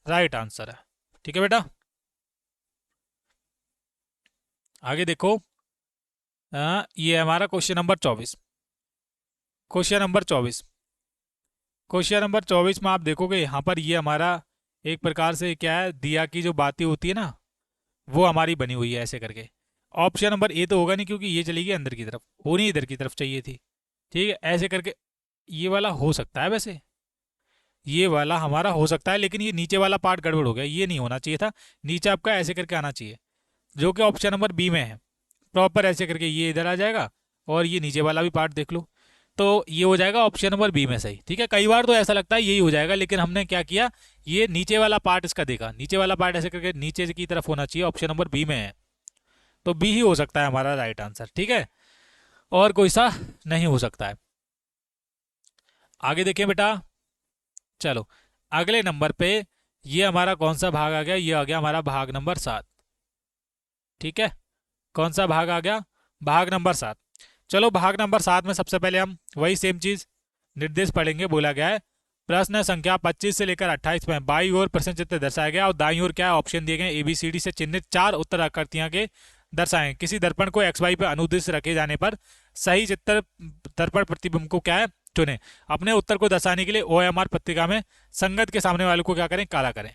राइट आंसर है। ठीक है बेटा, आगे देखो। ये हमारा question number 24। Question number 24, question number 24 में आप देखोगे यहाँ पर ये हमारा एक प्रकार से क्या है, दिया की जो बाती होती है ना, वो हमारी बनी हुई है ऐसे करके। ऑप्शन नंबर ए तो होगा नहीं क्योंकि ये चलेगी अंदर की तरफ, होनी इधर की तरफ चाहिए थी। ठीक है, ऐसे करके ये वाला हो सकता है, वैसे ये वाला हमारा हो सकता है, लेकिन ये नीचे वाला पार्ट गड़बड़ हो गया, ये नहीं होना चाहिए था। नीचे आपका ऐसे करके आना चाहिए, जो कि ऑप्शन नंबर बी में है। प्रॉपर ऐसे करके ये इधर आ जाएगा, और ये नीचे वाला भी पार्ट देख लो, तो ये हो जाएगा ऑप्शन नंबर बी में सही। ठीक है, कई बार तो ऐसा लगता है यही हो जाएगा, लेकिन हमने क्या किया, ये नीचे वाला पार्ट इसका देखा, नीचे वाला पार्ट ऐसे करके नीचे की तरफ होना चाहिए, ऑप्शन नंबर बी में है, तो बी ही हो सकता है हमारा राइट आंसर। ठीक है, और कोई सा नहीं हो सकता है। आगे देखिए बेटा, चलो अगले नंबर पे ये हमारा कौन सा भाग आ गया, ये आ गया हमारा भाग नंबर 7। ठीक है, कौन सा भाग आ गया, भाग नंबर 7। चलो भाग नंबर 7 में सबसे पहले हम वही सेम चीज निर्देश पढ़ेंगे। बोला गया है प्रश्न संख्या 25 से लेकर 28 में बाई ओर प्रश्न चित्र दर्शाया गया और दाई ओर क्या है, ऑप्शन दिए गए ABCD से चिन्हित 4 उत्तर आकृतियां के दर्शाएं। किसी दर्पण को XY पे अनुदिश रखे जाने पर सही चित्र दर्पण प्रतिबिंब को क्या है चुने। अपने उत्तर को दर्शाने के लिए OMR पत्रिका में संगत के सामने वाले को क्या करें, काला करें।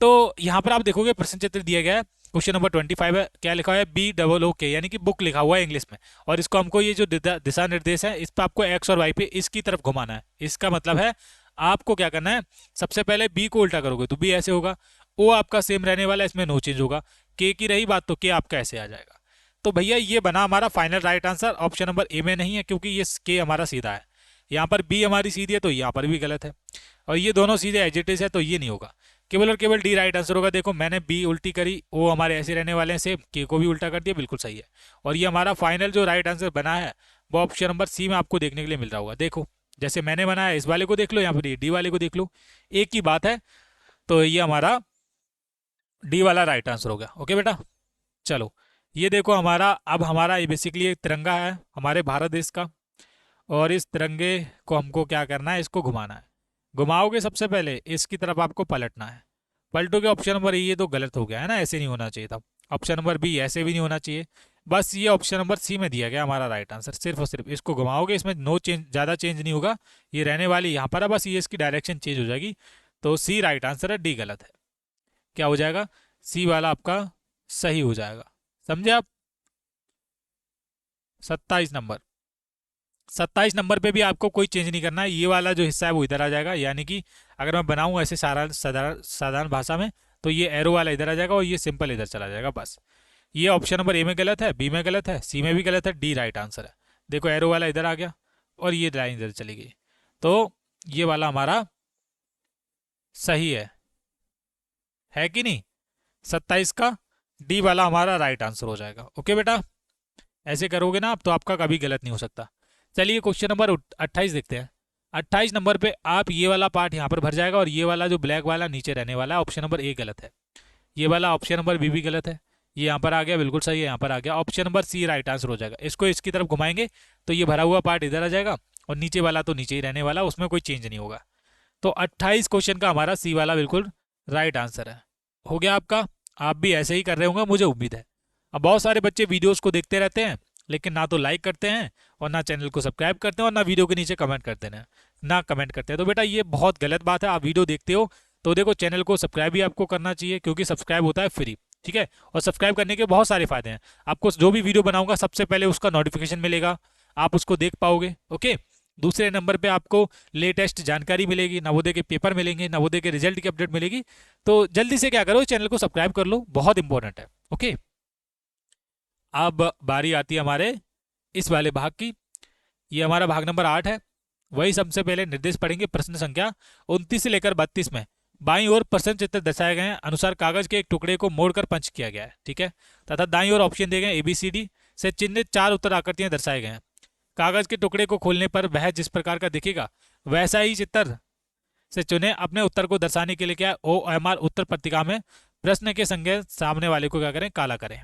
तो यहाँ पर आप देखोगे प्रश्न चित्र दिया गया है, क्वेश्चन नंबर 25 है, क्या लिखा हुआ है, BOOK यानी कि बुक लिखा हुआ है इंग्लिश में, और इसको हमको ये जो दिशा निर्देश है इस पर आपको एक्स और वाई पे इसकी तरफ घुमाना है। इसका मतलब है आपको क्या करना है, सबसे पहले बी को उल्टा करोगे तो बी ऐसे होगा, ओ आपका सेम रहने वाला है, इसमें नो चेंज होगा, के की रही बात तो के आपका ऐसे आ जाएगा। तो भैया ये बना हमारा final right answer, option number ए में नहीं है क्योंकि ये के हमारा सीधा है, यहाँ पर बी हमारी सीधी है तो यहाँ पर भी गलत है, और ये दोनों सीधे एजिटिव है तो ये नहीं होगा, केवल और केवल डी राइट आंसर होगा। देखो मैंने बी उल्टी करी, ओ हमारे ऐसे रहने वाले हैं सेम, के को भी उल्टा कर दिया, बिल्कुल सही है। और ये हमारा फाइनल जो राइट आंसर बना है वो ऑप्शन नंबर सी में आपको देखने के लिए मिल रहा होगा। देखो जैसे मैंने बनाया इस वाले को देख लो, यहाँ पर डी वाले को देख लो, एक ही बात है। तो ये हमारा डी वाला राइट आंसर हो गया। ओके बेटा, चलो ये देखो हमारा, अब हमारा ये बेसिकली एक तिरंगा है हमारे भारत देश का, और इस तिरंगे को हमको क्या करना है, इसको घुमाना है। घुमाओगे सबसे पहले इसकी तरफ आपको पलटना है, पलटोगे ऑप्शन नंबर ये तो गलत हो गया है ना, ऐसे नहीं होना चाहिए था। ऑप्शन नंबर बी ऐसे भी नहीं होना चाहिए, बस ये ऑप्शन नंबर सी में दिया गया हमारा राइट आंसर। सिर्फ और सिर्फ इसको घुमाओगे, इसमें नो चेंज, ज़्यादा चेंज नहीं होगा, ये रहने वाली यहाँ पर है, बस ये इसकी डायरेक्शन चेंज हो जाएगी। तो सी राइट आंसर है, डी गलत है। क्या हो जाएगा, सी वाला आपका सही हो जाएगा। समझे आप। 27 नंबर, 27 नंबर पे भी आपको कोई चेंज नहीं करना है, ये वाला जो हिस्सा है वो इधर आ जाएगा, यानी कि अगर मैं बनाऊं ऐसे साधारण साधारण साधारण भाषा में तो ये एरो वाला इधर आ जाएगा और ये सिंपल इधर चला जाएगा बस। ये ऑप्शन नंबर ए में गलत है, बी में गलत है, सी में भी गलत है, डी राइट आंसर है। देखो एरो वाला इधर आ गया और ये लाइन इधर चली गई, तो ये वाला हमारा सही है कि नहीं। 27 का डी वाला हमारा राइट आंसर हो जाएगा। ओके बेटा, ऐसे करोगे ना आप तो आपका कभी गलत नहीं हो सकता। चलिए क्वेश्चन नंबर 28 देखते हैं। 28 नंबर पे आप ये वाला पार्ट यहाँ पर भर जाएगा और ये वाला जो ब्लैक वाला नीचे रहने वाला है, ऑप्शन नंबर ए गलत है, ये वाला ऑप्शन नंबर बी भी गलत है, ये यहाँ पर आ गया बिल्कुल सही है, यहाँ पर आ गया, option number C right answer हो जाएगा। इसको इसकी तरफ घुमाएंगे तो ये भरा हुआ पार्ट इधर आ जाएगा और नीचे वाला तो नीचे ही रहने वाला, उसमें कोई चेंज नहीं होगा। तो 28 क्वेश्चन का हमारा सी वाला बिल्कुल राइट आंसर है। हो गया आपका, आप भी ऐसे ही कर रहे होंगे मुझे उम्मीद है। अब बहुत सारे बच्चे वीडियोस को देखते रहते हैं लेकिन ना तो लाइक करते हैं और ना चैनल को सब्सक्राइब करते हैं और ना वीडियो के नीचे कमेंट करते हैं, ना कमेंट करते हैं। तो बेटा ये बहुत गलत बात है, आप वीडियो देखते हो तो देखो चैनल को सब्सक्राइब भी आपको करना चाहिए क्योंकि सब्सक्राइब होता है फ्री। ठीक है, और सब्सक्राइब करने के बहुत सारे फायदे हैं, आपको जो भी वीडियो बनाऊंगा सबसे पहले उसका नोटिफिकेशन मिलेगा, आप उसको देख पाओगे। ओके, दूसरे नंबर पे आपको लेटेस्ट जानकारी मिलेगी, नवोदय के पेपर मिलेंगे, नवोदय के रिजल्ट की अपडेट मिलेगी। तो जल्दी से क्या करो, चैनल को सब्सक्राइब कर लो, बहुत इंपॉर्टेंट है। ओके, अब बारी आती है हमारे इस वाले भाग की, ये हमारा भाग नंबर 8 है। वही सबसे पहले निर्देश पढ़ेंगे, प्रश्न संख्या 29 से लेकर 32 में बाईं ओर प्रश्न चित्र दर्शाए गए हैं अनुसार कागज के एक टुकड़े को मोड़कर पंच किया गया है। ठीक है, तथा दाईं ओर ऑप्शन दिए गए ABCD से चिन्हित 4 उत्तर आकृतियां दर्शाए गए हैं। कागज के टुकड़े को खोलने पर वह जिस प्रकार का दिखेगा वैसा ही चित्र से चुने। अपने उत्तर को दर्शाने के लिए क्या OMR उत्तर पत्रिका में प्रश्न के संज्ञा सामने वाले को क्या करें, काला करें,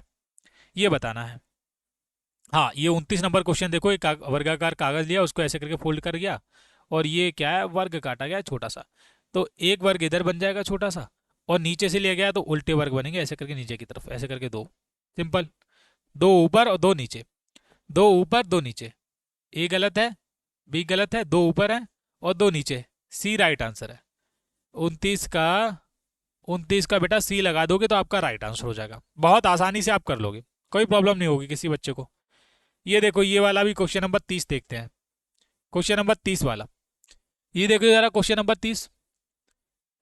ये बताना है। हाँ, ये 29 नंबर क्वेश्चन देखो, एक वर्गाकार कागज लिया, उसको ऐसे करके फोल्ड कर गया, और ये क्या है, वर्ग काटा गया छोटा सा, तो एक वर्ग इधर बन जाएगा छोटा सा, और नीचे से लिया गया तो उल्टे वर्ग बनेंगे ऐसे करके नीचे की तरफ, ऐसे करके दो, सिंपल, दो ऊपर और दो नीचे, दो ऊपर दो नीचे, ए गलत है, बी गलत है, दो ऊपर है और दो नीचे, सी राइट आंसर है। 29 का 29 का बेटा सी लगा दोगे तो आपका राइट आंसर हो जाएगा, बहुत आसानी से आप कर लोगे, कोई प्रॉब्लम नहीं होगी किसी बच्चे को। ये देखो, ये वाला भी क्वेश्चन नंबर 30 देखते हैं, क्वेश्चन नंबर 30 वाला, ये देखो जरा क्वेश्चन नंबर 30,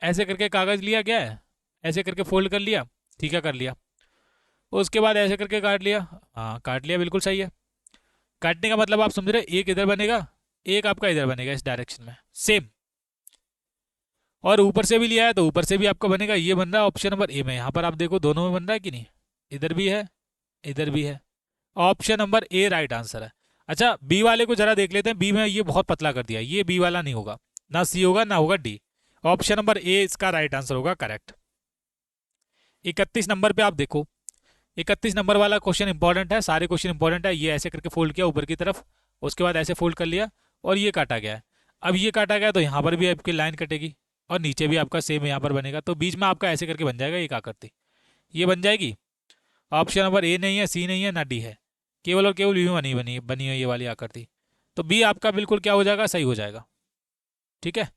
ऐसे करके कागज लिया गया है, ऐसे करके फोल्ड कर लिया, ठीक है कर लिया, उसके बाद ऐसे करके काट लिया, हाँ काट लिया, बिल्कुल सही है। काटने का मतलब आप समझ रहे, एक इधर बनेगा, एक आपका इधर बनेगा इस डायरेक्शन में, सेम, और ऊपर से भी लिया है तो ऊपर से भी आपका बनेगा, ये बन रहा है ऑप्शन नंबर ए में, यहाँ पर आप देखो दोनों में बन रहा है कि नहीं, इधर भी है इधर भी है, ऑप्शन नंबर ए राइट आंसर है। अच्छा, बी वाले को जरा देख लेते हैं, बी में ये बहुत पतला कर दिया, ये बी वाला नहीं होगा, ना सी होगा ना होगा डी, ऑप्शन नंबर ए इसका राइट आंसर होगा, करेक्ट। 31 नंबर पे आप देखो, 31 नंबर वाला क्वेश्चन इंपॉर्टेंट है, सारे क्वेश्चन इंपॉर्टेंट है, ये ऐसे करके फोल्ड किया ऊपर की तरफ, उसके बाद ऐसे फोल्ड कर लिया और ये काटा गया है, अब ये काटा गया तो यहाँ पर भी आपकी लाइन कटेगी और नीचे भी आपका सेम यहाँ पर बनेगा, तो बीच में आपका ऐसे करके बन जाएगा एक आकृति, ये बन जाएगी। ऑप्शन नंबर ए नहीं है, सी नहीं है, ना डी है, केवल और केवल बी में बनी बनी बनी है ये वाली आकृति, तो बी आपका बिल्कुल क्या हो जाएगा, सही हो जाएगा, ठीक है,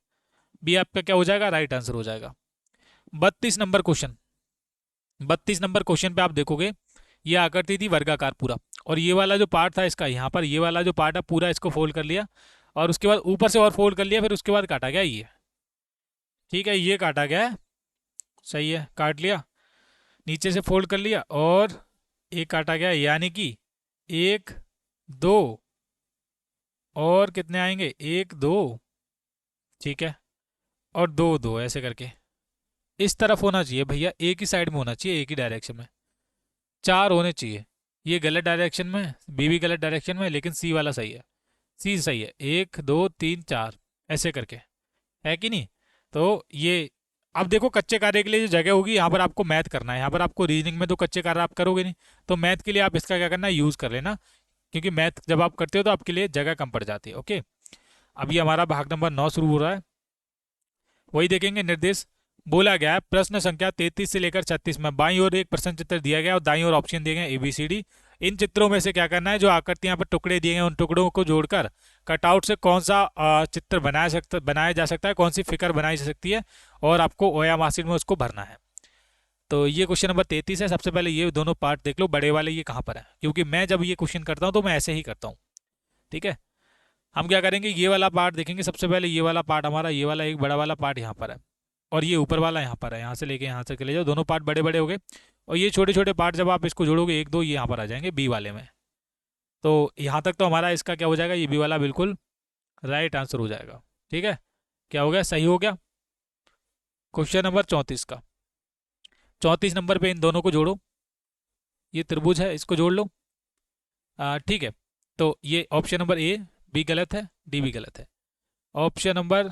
बी आपका क्या हो जाएगा, राइट आंसर हो जाएगा। 32 नंबर क्वेश्चन, 32 नंबर क्वेश्चन पे आप देखोगे, ये आकृति थी वर्गाकार पूरा, और ये वाला जो पार्ट था इसका, यहाँ पर ये वाला जो पार्ट है पूरा इसको फोल्ड कर लिया, और उसके बाद ऊपर से और फोल्ड कर लिया, फिर उसके बाद काटा गया ये, ठीक है, ये काटा गया है, सही है, काट लिया, नीचे से फोल्ड कर लिया और एक काटा गया, यानी कि एक दो, और कितने आएंगे, एक दो, ठीक है, और दो दो, ऐसे करके इस तरफ होना चाहिए भैया, एक ही साइड में होना चाहिए, एक ही डायरेक्शन में, चार होने चाहिए, ये गलत डायरेक्शन में, बी भी गलत डायरेक्शन में, लेकिन सी वाला सही है, सी सही है, एक दो तीन चार, ऐसे करके, है कि नहीं। तो ये अब देखो, कच्चे कार्य के लिए जो जगह होगी यहाँ पर आपको मैथ करना है, यहाँ पर आपको रीजनिंग में तो कच्चे कार्य आप करोगे नहीं, तो मैथ के लिए आप इसका क्या करना है, यूज़ कर लेना, क्योंकि मैथ जब आप करते हो तो आपके लिए जगह कम पड़ जाती है। ओके, अब ये हमारा भाग नंबर 9 शुरू हो रहा है, वही देखेंगे, निर्देश बोला गया है, प्रश्न संख्या 33 से लेकर 36 में बाईं ओर एक प्रश्न चित्र दिया गया और दाईं ओर ऑप्शन दिए गए ABCD, इन चित्रों में से क्या करना है, जो आकृतियां पर टुकड़े दिए गए उन टुकड़ों को जोड़कर कटआउट से कौन सा चित्र बनाया जा सकता है, कौन सी फिगर बनाई जा सकती है, और आपको ओया मार्कशीट में उसको भरना है। तो ये क्वेश्चन नंबर 33 है, सबसे पहले ये दोनों पार्ट देख लो, बड़े वाले ये कहाँ पर है, क्योंकि मैं जब ये क्वेश्चन करता हूँ तो मैं ऐसे ही करता हूँ, ठीक है। हम क्या करेंगे, ये वाला पार्ट देखेंगे सबसे पहले, ये वाला पार्ट हमारा, ये वाला एक बड़ा वाला पार्ट यहाँ पर है, और ये ऊपर वाला यहाँ पर है, यहाँ से लेके यहाँ तक ले जाओ, दोनों पार्ट बड़े बड़े हो गए, और ये छोटे छोटे पार्ट जब आप इसको जोड़ोगे एक दो, ये यहाँ पर आ जाएंगे बी वाले में, तो यहाँ तक तो हमारा इसका क्या हो जाएगा, ये बी वाला बिल्कुल राइट आंसर हो जाएगा, ठीक है, क्या हो गया, सही हो गया। क्वेश्चन नंबर 34 का, 34 नंबर पे इन दोनों को जोड़ो, ये त्रिभुज है, इसको जोड़ लो, ठीक है, तो ये ऑप्शन नंबर ए, बी गलत है, डी भी गलत है, ऑप्शन नंबर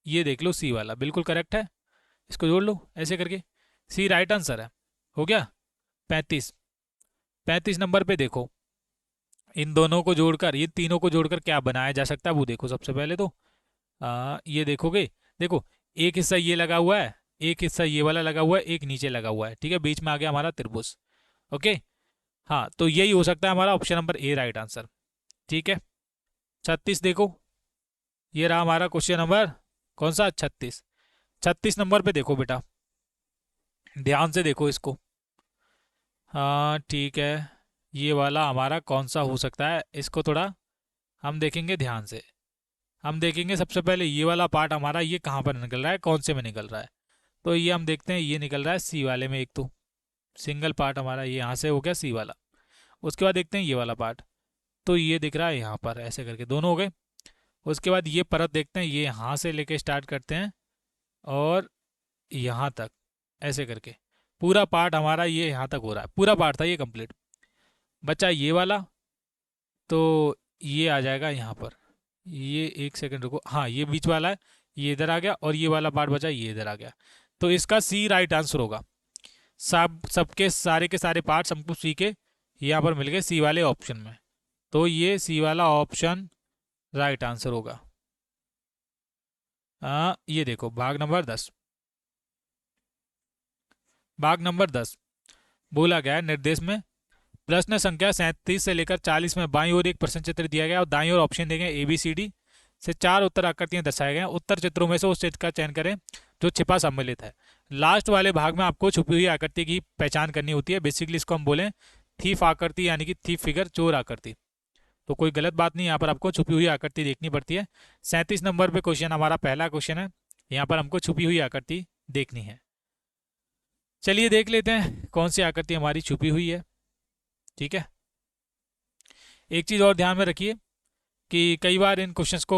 ये देख लो सी वाला बिल्कुल करेक्ट है, इसको जोड़ लो ऐसे करके, सी राइट आंसर है, हो गया। 35 नंबर पे देखो, इन दोनों को जोड़कर, ये तीनों को जोड़कर क्या बनाया जा सकता है वो देखो, सबसे पहले तो ये देखोगे, देखो एक हिस्सा ये लगा हुआ है, एक हिस्सा ये वाला लगा हुआ है, एक नीचे लगा हुआ है, ठीक है, बीच में आ गया हमारा त्रिभुज। ओके, हाँ तो यही हो सकता है हमारा ऑप्शन नंबर ए राइट आंसर, ठीक है। 36 देखो, ये रहा हमारा क्वेश्चन नंबर कौन सा, 36। 36 नंबर पे देखो बेटा, ध्यान से देखो इसको, हाँ ठीक है, ये वाला हमारा कौन सा हो सकता है, इसको थोड़ा हम देखेंगे ध्यान से, हम देखेंगे सबसे पहले ये वाला पार्ट हमारा, ये कहाँ पर निकल रहा है, कौन से में निकल रहा है, तो ये हम देखते हैं, ये निकल रहा है सी वाले में, एक तो सिंगल पार्ट हमारा ये यहाँ से हो गया सी वाला, उसके बाद देखते हैं ये वाला पार्ट, तो ये दिख रहा है यहाँ पर, ऐसे करके दोनों हो गए। उसके बाद ये परत देखते हैं, ये यहाँ से लेके स्टार्ट करते हैं और यहाँ तक, ऐसे करके पूरा पार्ट हमारा ये यहाँ तक हो रहा है, पूरा पार्ट था ये कंप्लीट, बचा ये वाला, तो ये आ जाएगा यहाँ पर, ये एक सेकंड रुको, हाँ ये बीच वाला है, ये इधर आ गया, और ये वाला पार्ट बचा, ये इधर आ गया, तो इसका सी राइट आंसर होगा। सबके सारे के सारे पार्ट्स हमको सी के यहाँ पर मिल गए सी वाले ऑप्शन में। तो ये सी वाला ऑप्शन राइट आंसर होगा। ये देखो भाग नंबर 10। भाग नंबर 10 बोला गया है निर्देश में प्रश्न संख्या 37 से लेकर 40 में बाईं ओर एक प्रश्न चित्र दिया गया और दाईं ओर ऑप्शन दिए गए ABCD से 4 उत्तर आकृतियां दर्शाए गए। उत्तर चित्रों में से उस चित्र का चयन करें जो छिपा सम्मिलित है। लास्ट वाले भाग में आपको छुपी हुई आकृति की पहचान करनी होती है। बेसिकली इसको हम बोलें थीफ आकृति, यानी कि थीफ फिगर, चोर आकृति। तो कोई गलत बात नहीं, यहाँ पर आपको छुपी हुई आकृति देखनी पड़ती है। 37 नंबर पे क्वेश्चन हमारा पहला क्वेश्चन है, यहाँ पर हमको छुपी हुई आकृति देखनी है। चलिए देख लेते हैं कौन सी आकृति हमारी छुपी हुई है। ठीक है, एक चीज़ और ध्यान में रखिए कि कई बार इन क्वेश्चंस को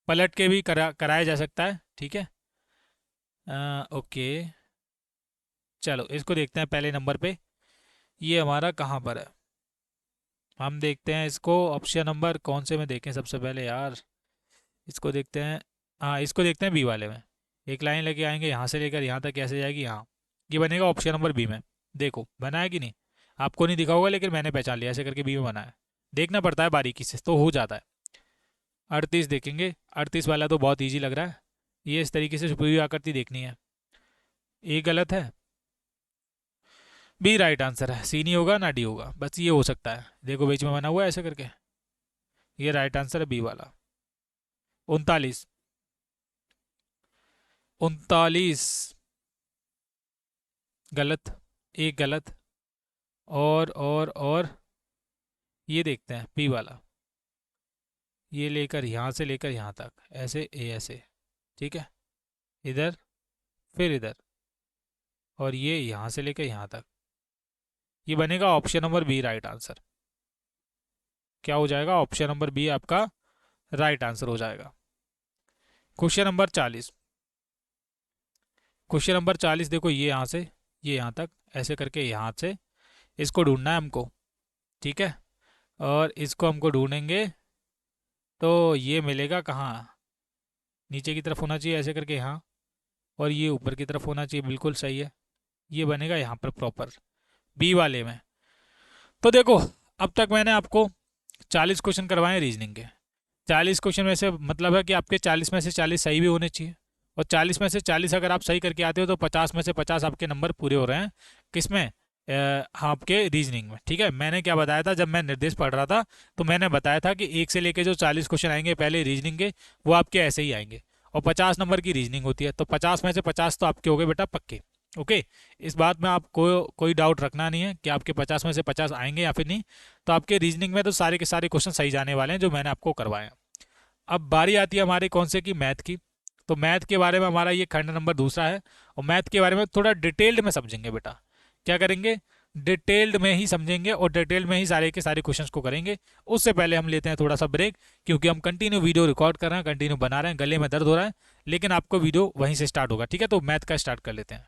पलट के भी कराया जा सकता है। ठीक है, ओके, चलो इसको देखते हैं। पहले नंबर पे ये हमारा कहाँ पर है, हम देखते हैं इसको। ऑप्शन नंबर कौन से में देखें सबसे पहले यार, इसको देखते हैं। हाँ, इसको देखते हैं बी वाले में। एक लाइन लेके आएंगे यहाँ से लेकर यहाँ तक, कैसे जाएगी, यहाँ ये बनेगा ऑप्शन नंबर बी में। देखो बना है कि नहीं, आपको नहीं दिखा होगा लेकिन मैंने पहचान लिया, ऐसे करके बी में बना है। देखना पड़ता है बारीकी से तो हो जाता है। 38 देखेंगे, 38 वाला तो बहुत ईजी लग रहा है। ये इस तरीके से छुपी हुई आकृति देखनी है। ए गलत है, बी राइट आंसर है। सी नहीं होगा ना डी होगा, बस ये हो सकता है। देखो बीच में बना हुआ है ऐसे करके, ये राइट आंसर है बी वाला। 39 गलत, एक गलत। और ये देखते हैं बी वाला, ये लेकर यहाँ से लेकर यहाँ तक ऐसे, ए ऐसे, ठीक है, इधर फिर इधर, और ये यहाँ से लेकर यहाँ तक, ये बनेगा option number B right answer. क्या हो जाएगा, ऑप्शन नंबर बी आपका राइट आंसर हो जाएगा। क्वेश्चन नंबर 40, क्वेश्चन नंबर 40 देखो, ये यहाँ से ये यहाँ तक ऐसे करके यहाँ से इसको ढूंढना है हमको। ठीक है, और इसको हमको ढूंढेंगे तो ये मिलेगा कहाँ, नीचे की तरफ होना चाहिए ऐसे करके यहाँ, और ये ऊपर की तरफ होना चाहिए। बिल्कुल सही है, ये बनेगा यहाँ पर प्रॉपर बी वाले में। तो देखो अब तक मैंने आपको 40 क्वेश्चन करवाए रीजनिंग के। 40 क्वेश्चन में से मतलब है कि आपके 40 में से 40 सही भी होने चाहिए, और 40 में से 40 अगर आप सही करके आते हो तो 50 में से 50 आपके नंबर पूरे हो रहे हैं। किसमें, आपके रीजनिंग में। ठीक है, मैंने क्या बताया था जब मैं निर्देश पढ़ रहा था, तो मैंने बताया था कि 1 से लेके जो 40 क्वेश्चन आएंगे पहले रीजनिंग के, वो आपके ऐसे ही आएंगे, और 50 नंबर की रीजनिंग होती है। तो 50 में से 50 तो आपके हो गए बेटा पक्के। ओके, इस बात में आपको कोई डाउट रखना नहीं है कि आपके 50 में से 50 आएंगे या फिर नहीं। तो आपके रीजनिंग में तो सारे के सारे क्वेश्चन सही जाने वाले हैं जो मैंने आपको करवाए हैं। अब बारी आती है हमारे कौन से की, मैथ की। तो मैथ के बारे में हमारा ये खंड नंबर दूसरा है, और मैथ के बारे में थोड़ा डिटेल्ड में समझेंगे बेटा। क्या करेंगे, डिटेल्ड में ही समझेंगे और डिटेल में ही सारे के सारे क्वेश्चंस को करेंगे। उससे पहले हम लेते हैं थोड़ा सा ब्रेक, क्योंकि हम कंटिन्यू वीडियो रिकॉर्ड कर रहे हैं, कंटिन्यू बना रहे हैं, गले में दर्द हो रहा है, लेकिन आपको वीडियो वहीं से स्टार्ट होगा। ठीक है, तो मैथ का स्टार्ट कर लेते हैं।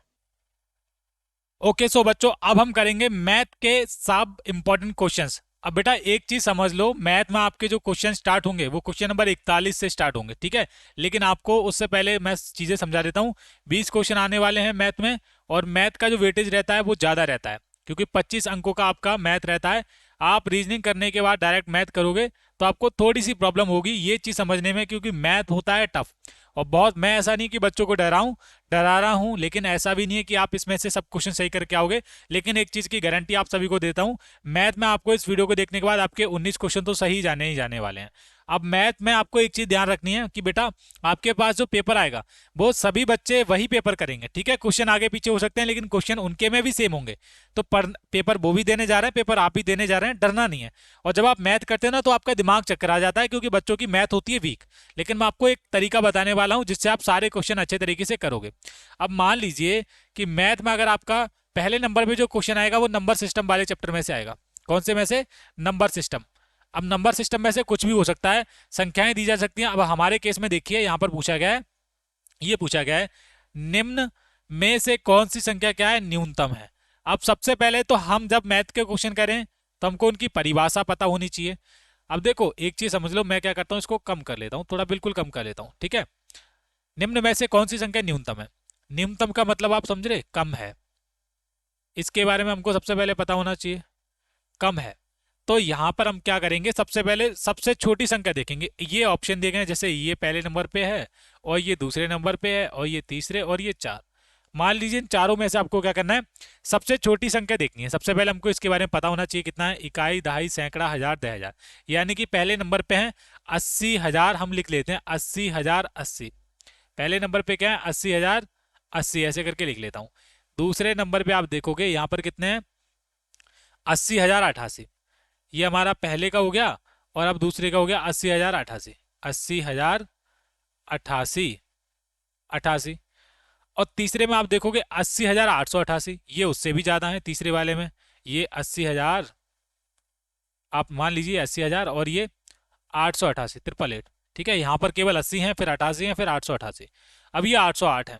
ओके सो बच्चों, अब हम करेंगे मैथ के सब इंपॉर्टेंट क्वेश्चंस। अब बेटा एक चीज समझ लो, मैथ में आपके जो क्वेश्चन स्टार्ट होंगे वो क्वेश्चन नंबर 41 से स्टार्ट होंगे। ठीक है, लेकिन आपको उससे पहले मैं चीजें समझा देता हूँ। 20 क्वेश्चन आने वाले हैं मैथ में, और मैथ का जो वेटेज रहता है वो ज्यादा रहता है, क्योंकि 25 अंकों का आपका मैथ रहता है। आप रीजनिंग करने के बाद डायरेक्ट मैथ करोगे तो आपको थोड़ी सी प्रॉब्लम होगी ये चीज समझने में, क्योंकि मैथ होता है टफ। और बहुत, मैं ऐसा नहीं कि बच्चों को डरा रहा हूं, लेकिन ऐसा भी नहीं है कि आप इसमें से सब क्वेश्चन सही करके आओगे। लेकिन एक चीज की गारंटी आप सभी को देता हूं, मैथ में आपको इस वीडियो को देखने के बाद आपके 19 क्वेश्चन तो सही जाने ही जाने वाले हैं। अब मैथ में आपको एक चीज ध्यान रखनी है कि बेटा आपके पास जो पेपर आएगा वो सभी बच्चे वही पेपर करेंगे। ठीक है, क्वेश्चन आगे पीछे हो सकते हैं, लेकिन क्वेश्चन उनके में भी सेम होंगे। तो पेपर वो भी देने जा रहे हैं, पेपर आप भी देने जा रहे हैं, डरना नहीं है। और जब आप मैथ करते हैं ना तो आपका दिमाग चक्कर आ जाता है, क्योंकि बच्चों की मैथ होती है वीक। लेकिन मैं आपको एक तरीका बताने वाला हूं जिससे आप सारे क्वेश्चन अच्छे तरीके से करोगे। अब मान लीजिए कि मैथ में अगर आपका पहले नंबर पे जो क्वेश्चन आएगा वो नंबर सिस्टम वाले चैप्टर में से आएगा। कौन से में से, नंबर सिस्टम। अब नंबर सिस्टम में से कुछ भी हो सकता है, संख्याएं दी जा सकती हैं। अब हमारे केस में देखिए यहां पर पूछा गया है, ये पूछा गया है निम्न में से कौन सी संख्या क्या है, न्यूनतम है। अब सबसे पहले तो हम जब मैथ के क्वेश्चन करें तो हमको उनकी परिभाषा पता होनी चाहिए। अब देखो एक चीज समझ लो, मैं क्या करता हूं, इसको कम कर लेता हूं, थोड़ा बिल्कुल कम कर लेता हूं। ठीक है, निम्न में से कौन सी संख्या न्यूनतम है। न्यूनतम का मतलब आप समझ रहे, कम है। इसके बारे में हमको सबसे पहले पता होना चाहिए, कम है। तो यहाँ पर हम क्या करेंगे, सबसे पहले सबसे छोटी संख्या देखेंगे। ये ऑप्शन दिए गए हैं, जैसे ये पहले नंबर पे है और ये दूसरे नंबर पे है और ये तीसरे और ये चार। मान लीजिए इन चारों में से आपको क्या करना है, सबसे छोटी संख्या देखनी है। सबसे पहले हमको इसके बारे में पता होना चाहिए कितना है, इकाई, दहाई, सैकड़ा, हजार, 10,000। यानी कि पहले नंबर पे है 80,000, हम लिख लेते हैं 80,000 80। पहले नंबर पे क्या है 80,000 80, ऐसे करके लिख लेता हूँ। दूसरे नंबर पे आप देखोगे यहाँ पर कितने हैं 80,088। ये हमारा पहले का हो गया और अब दूसरे का हो गया 80,088। 80,088 88। और तीसरे में आप देखोगे 80,888, ये उससे भी ज्यादा है तीसरे वाले में। ये 80,000, आप मान लीजिए 80,000 और ये 888, 888। ठीक है, यहाँ पर केवल 80 है, फिर 88 है, फिर 888। अब ये 808 है।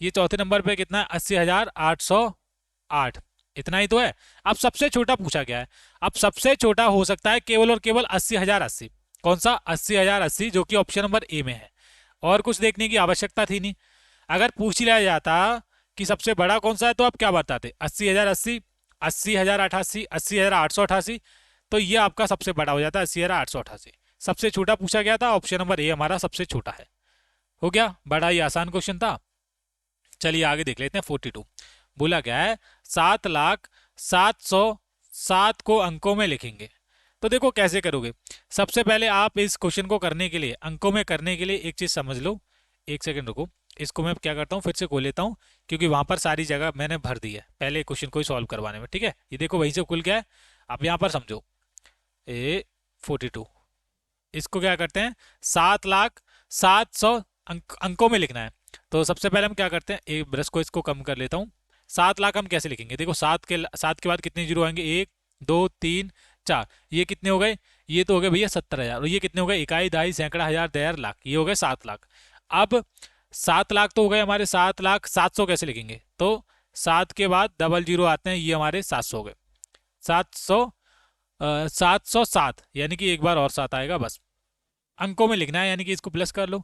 ये चौथे नंबर पे कितना है 80,808, इतना ही तो है। अब सबसे छोटा पूछा गया है। अब सबसे छोटा हो सकता है केवल और केवल 80,080। कौन सा 80,080, जो कि ऑप्शन नंबर ए में है। और कुछ देखने की आवश्यकता थी नहीं। अगर पूछ लिया जाता कि सबसे बड़ा कौन सा है, तो आप क्या बताते, 80,080, 80,088, 80,888। तो ये आपका सबसे बड़ा हो जाता है 80,888। सबसे छोटा पूछा गया था, ऑप्शन नंबर ए हमारा सबसे छोटा है। हो गया, बड़ा ही आसान क्वेश्चन था। चलिए आगे देख लेते हैं। 42 बोला क्या है, 7,07,007 को अंकों में लिखेंगे। तो देखो कैसे करोगे। सबसे पहले आप इस क्वेश्चन को करने के लिए, अंकों में करने के लिए एक चीज समझ लो। एक सेकंड रुको, इसको मैं क्या करता हूँ फिर से खोल लेता हूँ, क्योंकि वहां पर सारी जगह मैंने भर दी है पहले क्वेश्चन को ही सॉल्व करवाने में। ठीक है, ये देखो वहीं से खुल गया है। आप यहाँ पर समझो, ए 42, इसको क्या करते हैं 7,07,000 अंकों में लिखना है। तो सबसे पहले हम क्या करते हैं, एक ब्रश को इसको कम कर लेता हूँ। 7,00,000 हम कैसे लिखेंगे, देखो सात के बाद कितने जीरो आएंगे, 1 2 3 4। ये कितने हो गए, ये तो हो गए भैया 70,000। और ये कितने हो गए, इकाई, दहाई, सैकड़ा, हजार, 10,000, लाख। ये हो गए 7,00,000। अब 7,00,000 तो हो गए हमारे, 7,07,000 कैसे लिखेंगे, तो 7 के बाद डबल जीरो आते हैं, ये हमारे 700 हो गए। 707, यानी कि एक बार और 7 आएगा बस। अंकों में लिखना है, यानी कि इसको प्लस कर लो।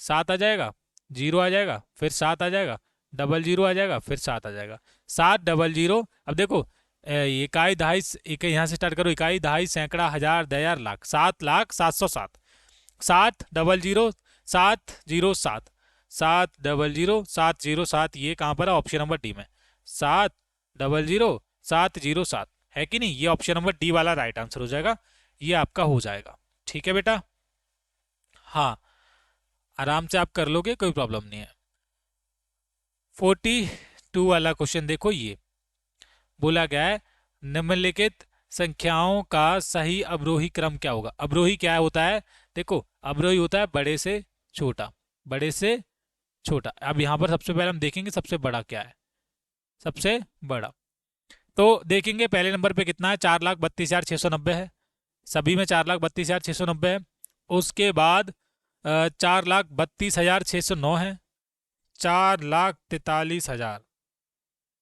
7 आ जाएगा, जीरो आ जाएगा, फिर 7 आ जाएगा, डबल जीरो आ जाएगा, फिर 7 आ जाएगा। 7 डबल जीरो। अब देखो इकाई, दहाई, एक यहाँ से स्टार्ट करो, इकाई, दहाई, सैकड़ा, हजार, 10,000, लाख। 7,07,007। 7 double zero 707, 700,707। ये कहाँ पर है, ऑप्शन नंबर डी में। 700,707 है कि नहीं, ये ऑप्शन नंबर डी वाला राइट आंसर हो जाएगा। ये आपका हो जाएगा। ठीक है बेटा, हाँ आराम से आप कर लोगे, कोई प्रॉब्लम नहीं है। 42 वाला क्वेश्चन देखो, ये बोला गया है निम्नलिखित संख्याओं का सही अवरोही क्रम क्या होगा। अवरोही क्या होता है, देखो अवरोही होता है बड़े से छोटा, बड़े से छोटा। अब यहाँ पर सबसे पहले हम देखेंगे सबसे बड़ा क्या है, सबसे बड़ा। तो देखेंगे पहले नंबर पे कितना है, 4,32,690 है। सभी में 4,32,690 है। उसके बाद 4,32,609 है। 4,43,000,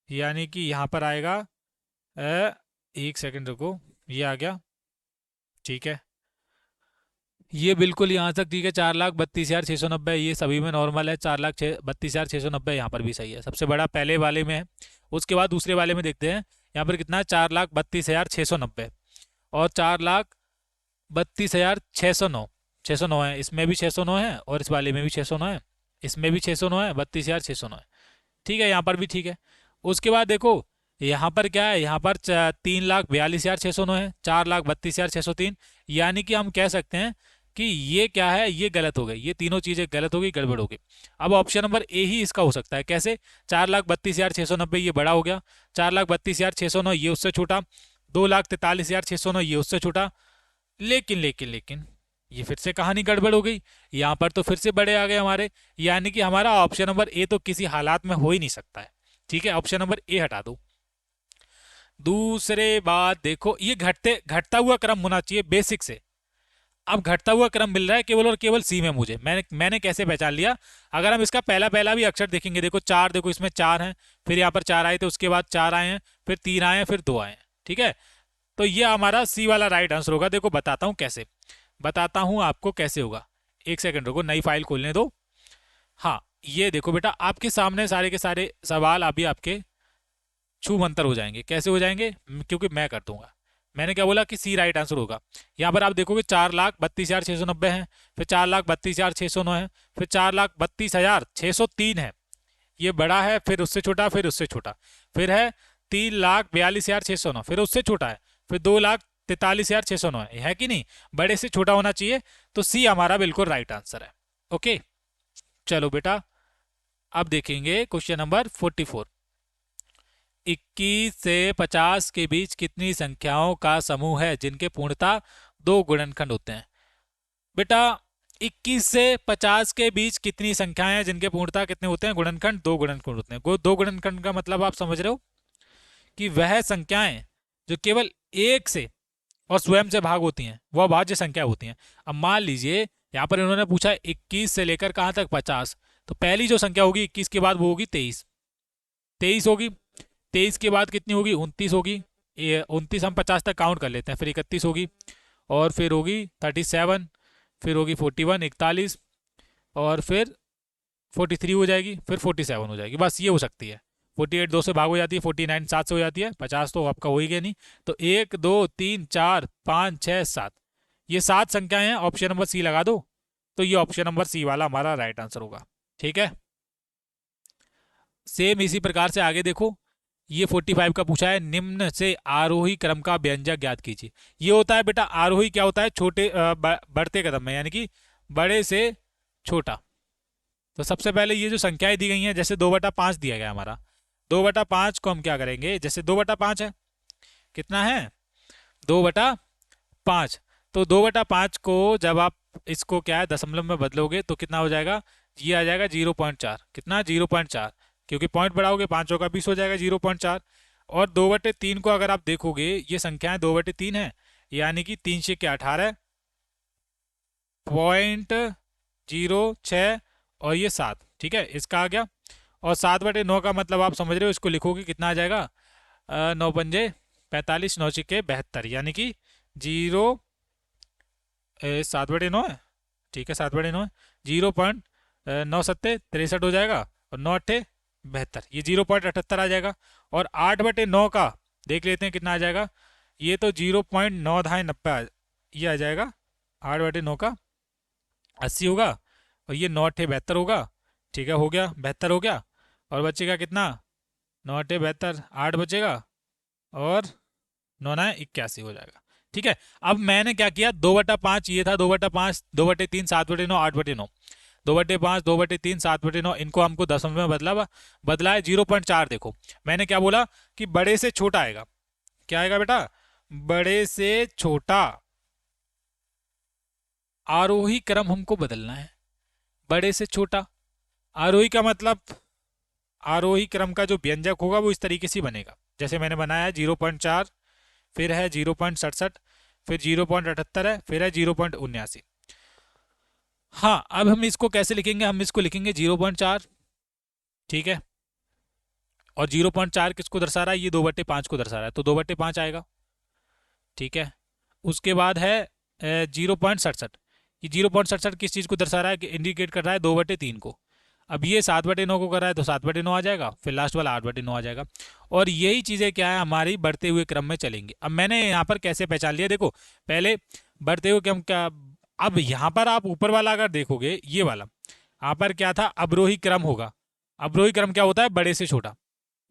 यानी कि यहाँ पर आएगा एक सेकंड रुको, ये आ गया। ठीक है, ये बिल्कुल यहाँ तक ठीक है। 4,32,690 ये सभी में नॉर्मल है। 4,32,690 यहाँ पर भी सही है। सबसे बड़ा पहले वाले में है। उसके बाद दूसरे वाले में देखते हैं, यहाँ पर कितना है 4,32,690 और 4,32,609। 609 है, इसमें भी 609 है और इस वाले में भी 609 है, इसमें भी 609 है, 32,609 है। ठीक है, यहाँ पर भी ठीक है। उसके बाद देखो यहाँ पर क्या है, यहाँ पर 3,42,609 है, 4,32,603। यानी कि हम कह सकते हैं कि ये क्या है, ये गलत हो गई, ये तीनों चीजें गलत हो गई, गड़बड़ हो गई। अब ऑप्शन नंबर ए ही इसका हो सकता है। कैसे, 4,32,690 ये बड़ा हो गया, 4,32,609 ये उससे छोटा, 2,43,609 ये उससे छोटा। लेकिन लेकिन लेकिन ये फिर से कहानी गड़बड़ हो गई, यहाँ पर तो फिर से बड़े आ गए हमारे। यानी कि हमारा ऑप्शन नंबर ए तो किसी हालात में हो ही नहीं सकता है। ठीक है, ऑप्शन नंबर ए हटा दो। दूसरे बात देखो, ये घटता हुआ क्रम होना चाहिए बेसिक से। अब घटता हुआ क्रम मिल रहा है केवल और केवल सी में मुझे। मैंने कैसे पहचान लिया, अगर हम इसका पहला पहला भी अक्षर देखेंगे, देखो 4, देखो इसमें 4 हैं, फिर यहाँ पर 4 आए थे, उसके बाद 4 आए हैं, फिर 3 आए हैं, फिर 2 आए हैं। ठीक है, तो ये हमारा सी वाला राइट आंसर होगा। देखो बताता हूँ कैसे, बताता हूँ आपको कैसे होगा। एक सेकंड रुको, नई फाइल खोलने दो। हाँ ये देखो बेटा, आपके सामने सारे के सारे सवाल अभी आपके छू मंतर हो जाएंगे। कैसे हो जाएंगे? क्योंकि मैं कर दूंगा। मैंने क्या बोला कि सी राइट आंसर होगा। यहाँ पर आप देखोगे 4,32,690 है, फिर 4,32,609 है, फिर 4,32,603 है, ये बड़ा है, फिर उससे छोटा, फिर उससे छोटा, फिर है 3,42,609, फिर उससे छोटा है, फिर 2,43,609 है कि नहीं? बड़े से छोटा होना चाहिए, तो सी हमारा बिल्कुल राइट आंसर है। ओके, चलो बेटा अब देखेंगे क्वेश्चन नंबर 44। 21 से 50 के बीच कितनी संख्याओं का समूह है जिनके पूर्णतः दो गुणनखंड होते हैं? बेटा 21 से 50 के बीच कितनी संख्याएं हैं जिनके पूर्णतः कितने होते हैं? गुणनखंड, दो गुणनखंड होते हैं। दो गुणनखंड का मतलब आप समझ रहे हो कि वह संख्याएं जो केवल एक से और स्वयं से भाग होती हैं वह अभाज्य संख्या होती हैं। अब मान लीजिए यहाँ पर इन्होंने पूछा 21 से लेकर कहाँ तक 50, तो पहली जो संख्या होगी 21 के बाद वो होगी 23, 23 होगी। 23 के बाद कितनी होगी? 29 होगी। 29 हम 50 तक काउंट कर लेते हैं, फिर 31 होगी, और फिर होगी 37, फिर होगी 41 41, और फिर 43 हो जाएगी, फिर 47 हो जाएगी। बस ये हो सकती है। 48 2 से भाग हो जाती है, 49 7 से हो जाती है, 50 तो आपका हो ही गया नहीं। तो 1 2 3 4 5 6 7, ये 7 संख्याएं हैं। ऑप्शन नंबर सी लगा दो, तो ये ऑप्शन नंबर सी वाला हमारा राइट आंसर होगा। ठीक है, सेम इसी प्रकार से आगे देखो, ये 45 का पूछा है, निम्न से आरोही क्रम का व्यंजक ज्ञात कीजिए। ये होता है बेटा आरोही, क्या होता है? छोटे बढ़ते क्रम में, यानी कि बड़े से छोटा। तो सबसे पहले ये जो संख्याएं दी गई हैं, जैसे 2/5 दिया गया हमारा, 2/5 को हम क्या करेंगे? जैसे 2/5 है, कितना है? 2/5। तो 2/5 को जब आप इसको क्या है दशमलव में बदलोगे तो कितना हो जाएगा? ये आ जाएगा 0.4। कितना? 0.4, क्योंकि पॉइंट बढ़ाओगे 5 का 20 हो जाएगा 0.4। और 2/3 को अगर आप देखोगे, ये संख्याएं 2/3 है, यानी कि 3 से क्या 18, 0.06, और ये 7। ठीक है, इसका आ गया। और 7/9 का मतलब आप समझ रहे हो, इसको लिखोगे कितना आ जाएगा? 9 पंजे 45, 9 छिक्के 72, यानी कि 7/9 है। ठीक है, 7/9 है, 0.9 63 हो जाएगा, और 9 8 72, ये 0.78 आ जाएगा। और 8/9 का देख लेते हैं कितना आ जाएगा। ये तो 0.990 ये आ जाएगा। 8/9 का 80 होगा, और ये 9 8 72 होगा। ठीक है, हो गया 72 हो गया, और बचेगा कितना? 9 8 72, 8 बचेगा, और 9 9 81 हो जाएगा। ठीक है, अब मैंने क्या किया? 2/5 ये था, 2/5, 2/3 7/9 8/9, 2/5 2/3 7/9, इनको हमको दशमलव में बदला है 0.4। देखो मैंने क्या बोला कि बड़े से छोटा आएगा। क्या आएगा बेटा? बड़े से छोटा। आरोही क्रम हमको बदलना है, बड़े से छोटा। आरोही का मतलब, आरोही क्रम का जो व्यंजक होगा वो इस तरीके से बनेगा जैसे मैंने बनाया है। 0.4, फिर है 0.67, फिर 0.78 है, फिर है 0.79। हाँ, अब हम इसको कैसे लिखेंगे? हम इसको लिखेंगे 0.4। ठीक है, और 0.4 किसको दर्शा रहा है? ये 2/5 को दर्शा रहा है, तो 2/5 आएगा। ठीक है, उसके बाद है 0.67। ये 0.67 किस चीज़ को दर्शा रहा है? कि इंडिकेट कर रहा है 2/3 को। अब ये 7/9 को कर रहा है, तो 7/9 आ जाएगा, फिर लास्ट वाला 8/9 आ जाएगा। और यही चीज़ें क्या है हमारी बढ़ते हुए क्रम में चलेंगी। अब मैंने यहाँ पर कैसे पहचान लिया? देखो पहले बढ़ते हुए क्रम क्या, अब यहाँ पर आप ऊपर वाला अगर देखोगे, ये वाला यहाँ पर क्या था? अवरोही क्रम होगा। अवरोही क्रम क्या होता है? बड़े से छोटा।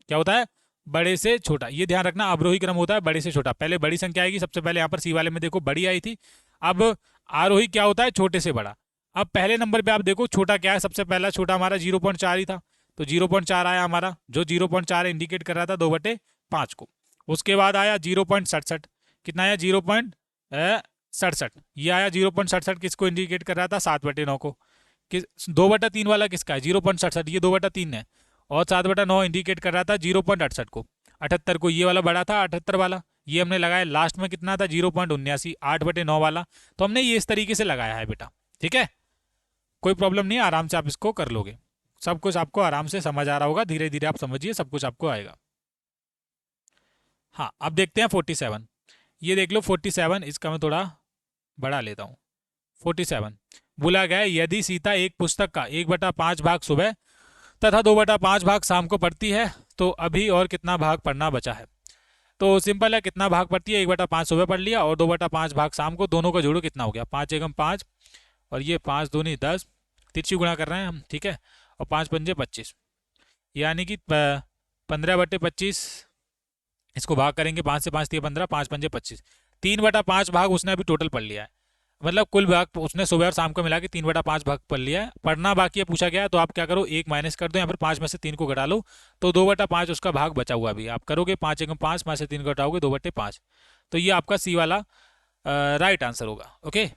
क्या होता है? बड़े से छोटा। ये ध्यान रखना, अवरोही क्रम होता है बड़े से छोटा। पहले बड़ी संख्या आएगी, सबसे पहले यहाँ पर सी वाले में देखो बड़ी आई थी। अब आरोही क्या होता है? छोटे से बड़ा। अब पहले नंबर पे आप देखो छोटा क्या है? सबसे पहला छोटा हमारा 0.4 ही था, तो 0.4 आया हमारा, जो 0.4 इंडिकेट कर रहा था 2/5 को। उसके बाद आया 0.67, कितना आया? 0.67, ये आया 0.67, किसको इंडिकेट कर रहा था? 7/9 को। किस 2/3 वाला किसका है? 0.67, ये 2/3 है। और 7/9 इंडिकेट कर रहा था 0.68 को, 78 को। ये वाला बड़ा था 78 वाला, ये हमने लगाया। लास्ट में कितना था? 0.79, 8/9 वाला। तो हमने ये इस तरीके से लगाया है बेटा। ठीक है, कोई प्रॉब्लम नहीं है, आराम से आप इसको कर लोगे। सब कुछ आपको आराम से समझ आ रहा होगा, धीरे धीरे आप समझिए, सब कुछ आपको आएगा। हाँ, अब देखते हैं 47। ये देख लो 47, इसका मैं थोड़ा बढ़ा लेता हूँ। 47 बोला गया यदि सीता एक पुस्तक का 1/5 भाग सुबह तथा 2/5 भाग शाम को पढ़ती है तो अभी और कितना भाग पढ़ना बचा है। तो सिंपल है, कितना भाग पड़ती है, 1/5 सुबह पढ़ लिया और 2/5 भाग शाम को, दोनों का जोड़ो कितना हो गया, 5 एकम 5 और ये 5 दूनी 10, तिरछी गुणा कर रहे हैं हम, ठीक है, और 5 पंजे 25, यानी कि 15/25, इसको भाग करेंगे, 5 से 5 दिए 15, 5 पंजे 25, 3/5 भाग उसने अभी टोटल पढ़ लिया है, मतलब कुल भाग उसने सुबह और शाम को मिला के 3/5 भाग पढ़ लिया है। पढ़ना बाकी है पूछा गया है, तो आप क्या करो, 1 माइनस कर दो या फिर 5 में से 3 को घटा लो, तो 2/5 उसका भाग बचा हुआ अभी आप करोगे, 5 एकम 5, 5 से 3 को घटाओगे 2/5, तो ये आपका सी वाला राइट आंसर होगा। ओके,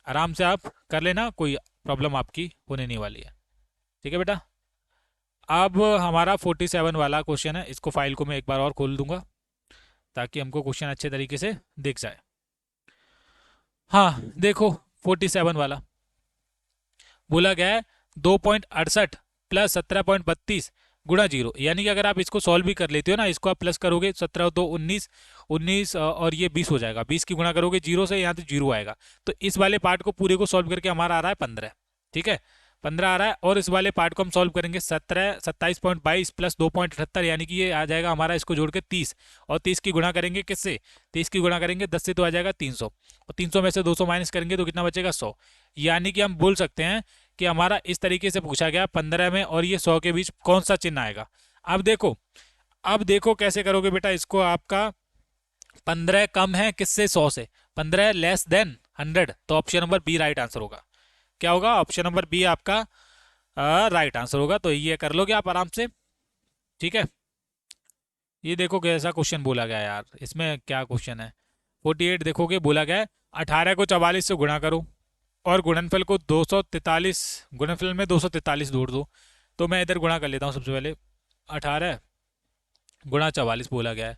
आराम से आप कर लेना, कोई प्रॉब्लम आपकी होने नहीं वाली है, ठीक है बेटा। अब हमारा 47 वाला क्वेश्चन है, इसको फाइल को मैं एक बार और खोल दूंगा ताकि हमको क्वेश्चन अच्छे तरीके से दिख जाए। हाँ देखो, 47 वाला बोला गया है 2.68 प्लस 17.32 गुणा जीरो, यानी कि अगर आप इसको सॉल्व भी कर लेते हो ना, इसको आप प्लस करोगे 17 2 19, 19 और ये 20 हो जाएगा, 20 की गुणा करोगे जीरो से, यहाँ तो जीरो आएगा, तो इस वाले पार्ट को पूरे को सॉल्व करके हमारा आ रहा है 15, ठीक है, 15 आ रहा है, और इस वाले पार्ट को हम सॉल्व करेंगे 27.22 प्लस 2.78, यानी कि ये आ जाएगा हमारा, इसको जोड़ के 30, और 30 की गुणा करेंगे किससे, 30 की गुणा करेंगे 10 से, तो आ जाएगा 300, और 300 में से 200 माइनस करेंगे तो कितना बचेगा 100, यानी कि हम बोल सकते हैं कि हमारा इस तरीके से पूछा गया 15 में और ये 100 के बीच कौन सा चिन्ह आएगा। अब देखो कैसे करोगे बेटा इसको, आपका 15 कम है किससे, 100 से, 15 लेस देन 100, तो option number B right answer होगा। क्या होगा, ऑप्शन नंबर बी आपका राइट आंसर होगा, तो ये कर लोगे आप आराम से, ठीक है। ये देखो कैसा क्वेश्चन बोला गया यार, इसमें क्या क्वेश्चन है, 48 देखोगे बोला गया है 18 को 44 से गुणा करो और गुणनफल को 243, गुणनफल में 243 जोड़ दो, तो मैं इधर गुणा कर लेता हूँ सबसे पहले, 18 गुणा 44 बोला गया है,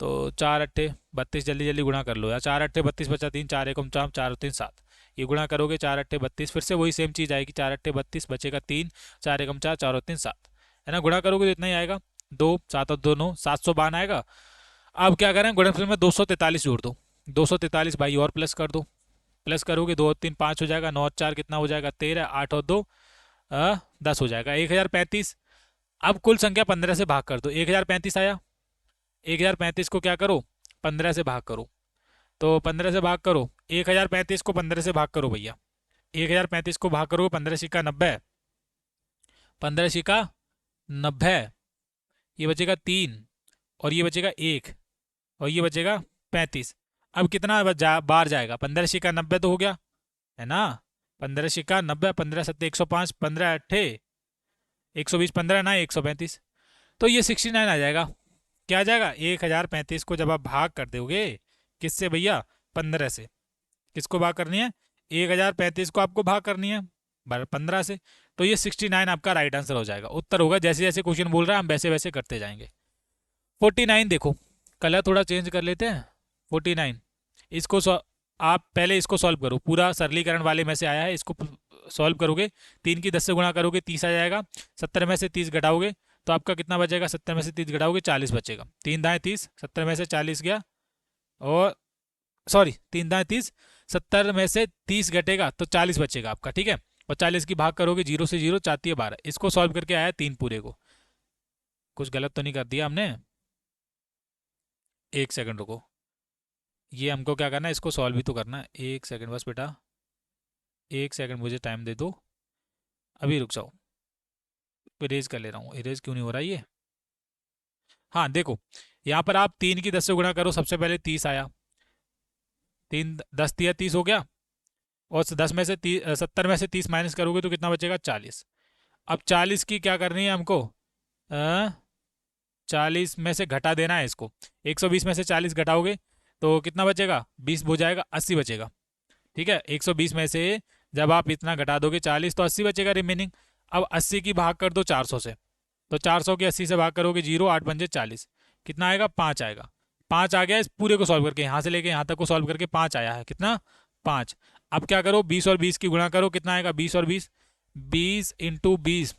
तो 4 अट्ठे 32, जल्दी जल्दी गुणा कर लो यार, 4 अट्ठे 32 बचा 3, 4 एकम 4, 4 3 7, ये गुणा करोगे 4 अट्ठे 32, फिर से वही सेम चीज़ आएगी, 4 अट्ठे 32 बचेगा 3, 4 एकम 4, 4 3 7, है ना, गुणा करोगे तो इतना ही आएगा, 2 7 और 2 9, 752 आएगा। अब क्या करें, गुणनफल में 243 जोड़ दो, 243 भाई और प्लस कर दो, प्लस करोगे 2 और 3 5 हो जाएगा, 9 और 4 कितना हो जाएगा 13, 8 और 2 10 हो जाएगा 1035। अब कुल संख्या 15 से भाग कर दो, 1035 आया, 1035 को क्या करो 15 से भाग करो, तो 15 से भाग करो, 1035 को 15 से भाग करो भैया, 1035 को भाग करो 15 सिक्का 90, 15 सिक्का 90, ये बचेगा 3 और ये बचेगा 1 और ये बचेगा 35। अब कितना बार जाएगा, 15 सिक्का 90 तो हो गया है ना, 15 सिक्का 90, 15 सत्ते 105, 15 अट्ठे 120, 15 ना 135, तो ये 69 आ जाएगा। क्या आ जाएगा, 1035 को जब आप भाग कर दोगे किससे भैया, 15 से, किसको भाग करनी है, 1035 को आपको भाग करनी है 15 से, तो ये 69 आपका राइट आंसर हो जाएगा, उत्तर होगा। जैसे जैसे क्वेश्चन बोल रहा है हम वैसे वैसे करते जाएंगे। 49 देखो, कलर थोड़ा चेंज कर लेते हैं, 49 इसको आप पहले इसको सॉल्व करो, पूरा सरलीकरण वाले में से आया है, इसको सॉल्व करोगे, 3 की 10 से गुणा करोगे 30 आ जाएगा, 70 में से 30 घटाओगे तो आपका कितना बचेगा, 70 में से 30 घटाओगे 40 बचेगा, 3 दाएँ 30, 70 में से 40 गया, और सॉरी 3 दाएँ 30, 70 में से 30 घटेगा तो 40 बचेगा आपका, ठीक है, और 40 की भाग करोगे, 0 से 0 चाहती है 12, इसको सॉल्व करके आया 3 पूरे को, कुछ गलत तो नहीं कर दिया हमने, एक सेकंड रुको, ये हमको क्या करना है, इसको सॉल्व भी तो करना है, एक सेकंड बस बेटा, एक सेकंड मुझे टाइम दे दो, अभी रुक जाओ, इरेज कर ले रहा हूँ, इरेज क्यों नहीं हो रहा ये, हाँ देखो, यहाँ पर आप 3 की 10 से गुणा करो, सबसे पहले 30 आया, 3 10 दिया 30 हो गया, और 10 में से 70 में से 30 माइनस करोगे तो कितना बचेगा 40। अब 40 की क्या करनी है हमको, 40 में से घटा देना है इसको, 120 में से 40 घटाओगे तो कितना बचेगा, 20 हो जाएगा, 80 बचेगा, ठीक है, 120 में से जब आप इतना घटा दोगे 40 तो 80 बचेगा रिमेनिंग। अब 80 की भाग कर दो 400 से, तो 400 की 80 से भाग करोगे 0, 8 पंजे 40, कितना आएगा 5 आएगा, 5 आ गया, इस पूरे को सॉल्व करके यहाँ से लेके यहाँ तक को सॉल्व करके 5 आया है, कितना 5। अब क्या करो, 20 और 20 की गुणा करो, कितना आएगा 20 और 20, 20 इंटू 20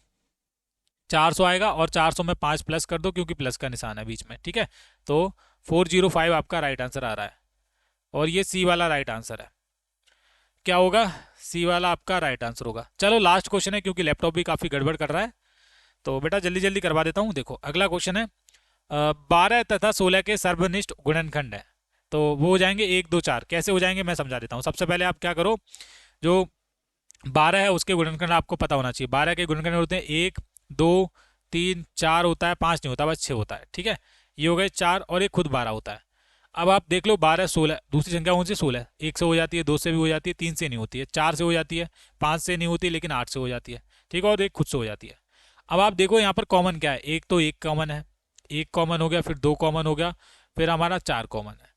400 आएगा, और 400 में 5 प्लस कर दो क्योंकि प्लस का निशान है बीच में, ठीक है, तो 405 आपका राइट आंसर आ रहा है, और ये सी वाला राइट आंसर है, क्या होगा, सी वाला आपका राइट आंसर होगा। चलो लास्ट क्वेश्चन है क्योंकि लैपटॉप भी काफ़ी गड़बड़ कर रहा है, तो बेटा जल्दी जल्दी करवा देता हूँ। देखो अगला क्वेश्चन है 12 तथा 16 के सर्वनिष्ठ गुणनखंड है। तो वो हो जाएंगे 1 2 4। कैसे हो जाएंगे मैं समझा देता हूँ। सबसे पहले आप क्या करो, जो 12 है उसके गुणनखंड आपको पता होना चाहिए। 12 के गुणनखंड होते हैं 1 2 3 4 होता है, 5 नहीं होता, बस 6 होता है। ठीक है, ये हो गए 4 और एक खुद 12 होता है। अब आप देख लो 12 16, दूसरी संख्या कौन सी 16, 1 से हो जाती है, 2 से भी हो जाती है, 3 से नहीं होती है, 4 से हो जाती है, 5 से नहीं होती लेकिन 8 से हो जाती है। ठीक है, और एक खुद से हो जाती है। अब आप देखो यहाँ पर कॉमन क्या है, एक तो एक कॉमन है, एक कॉमन हो गया, फिर 2 कॉमन हो गया, फिर हमारा 4 कॉमन है।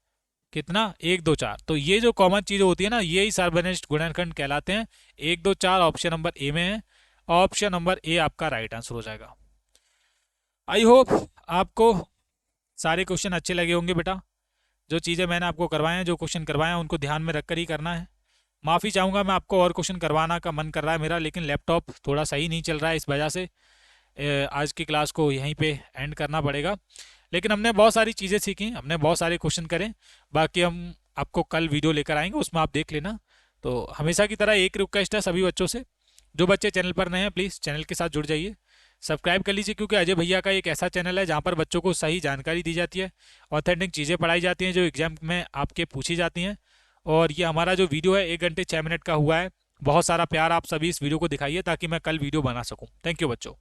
कितना, 1 2 4। तो ये जो कॉमन चीज़ होती है ना, यही सर्वनिष्ठ गुणनखंड कहलाते हैं। 1 2 4 ऑप्शन नंबर ए में है। ऑप्शन नंबर ए आपका राइट आंसर हो जाएगा। आई होप आपको सारे क्वेश्चन अच्छे लगे होंगे बेटा। जो चीज़ें मैंने आपको करवाए हैं, जो क्वेश्चन करवाए हैं, उनको ध्यान में रखकर ही करना है। माफ़ी चाहूँगा, मैं आपको और क्वेश्चन करवाना का मन कर रहा है मेरा, लेकिन लैपटॉप थोड़ा सही नहीं चल रहा है, इस वजह से आज की क्लास को यहीं पे एंड करना पड़ेगा। लेकिन हमने बहुत सारी चीज़ें सीखी, हमने बहुत सारे क्वेश्चन करें। बाकी हम आपको कल वीडियो लेकर आएंगे, उसमें आप देख लेना। तो हमेशा की तरह एक रिक्वेस्ट है सभी बच्चों से, जो बच्चे चैनल पर नए हैं प्लीज़ चैनल के साथ जुड़ जाइए, सब्सक्राइब कर लीजिए, क्योंकि अजय भैया का एक ऐसा चैनल है जहाँ पर बच्चों को सही जानकारी दी जाती है, ऑथेंटिक चीज़ें पढ़ाई जाती हैं जो एग्जाम में आपके पूछी जाती हैं। और ये हमारा जो वीडियो है 1 घंटे 6 मिनट का हुआ है। बहुत सारा प्यार आप सभी इस वीडियो को दिखाइए ताकि मैं कल वीडियो बना सकूँ। थैंक यू बच्चों।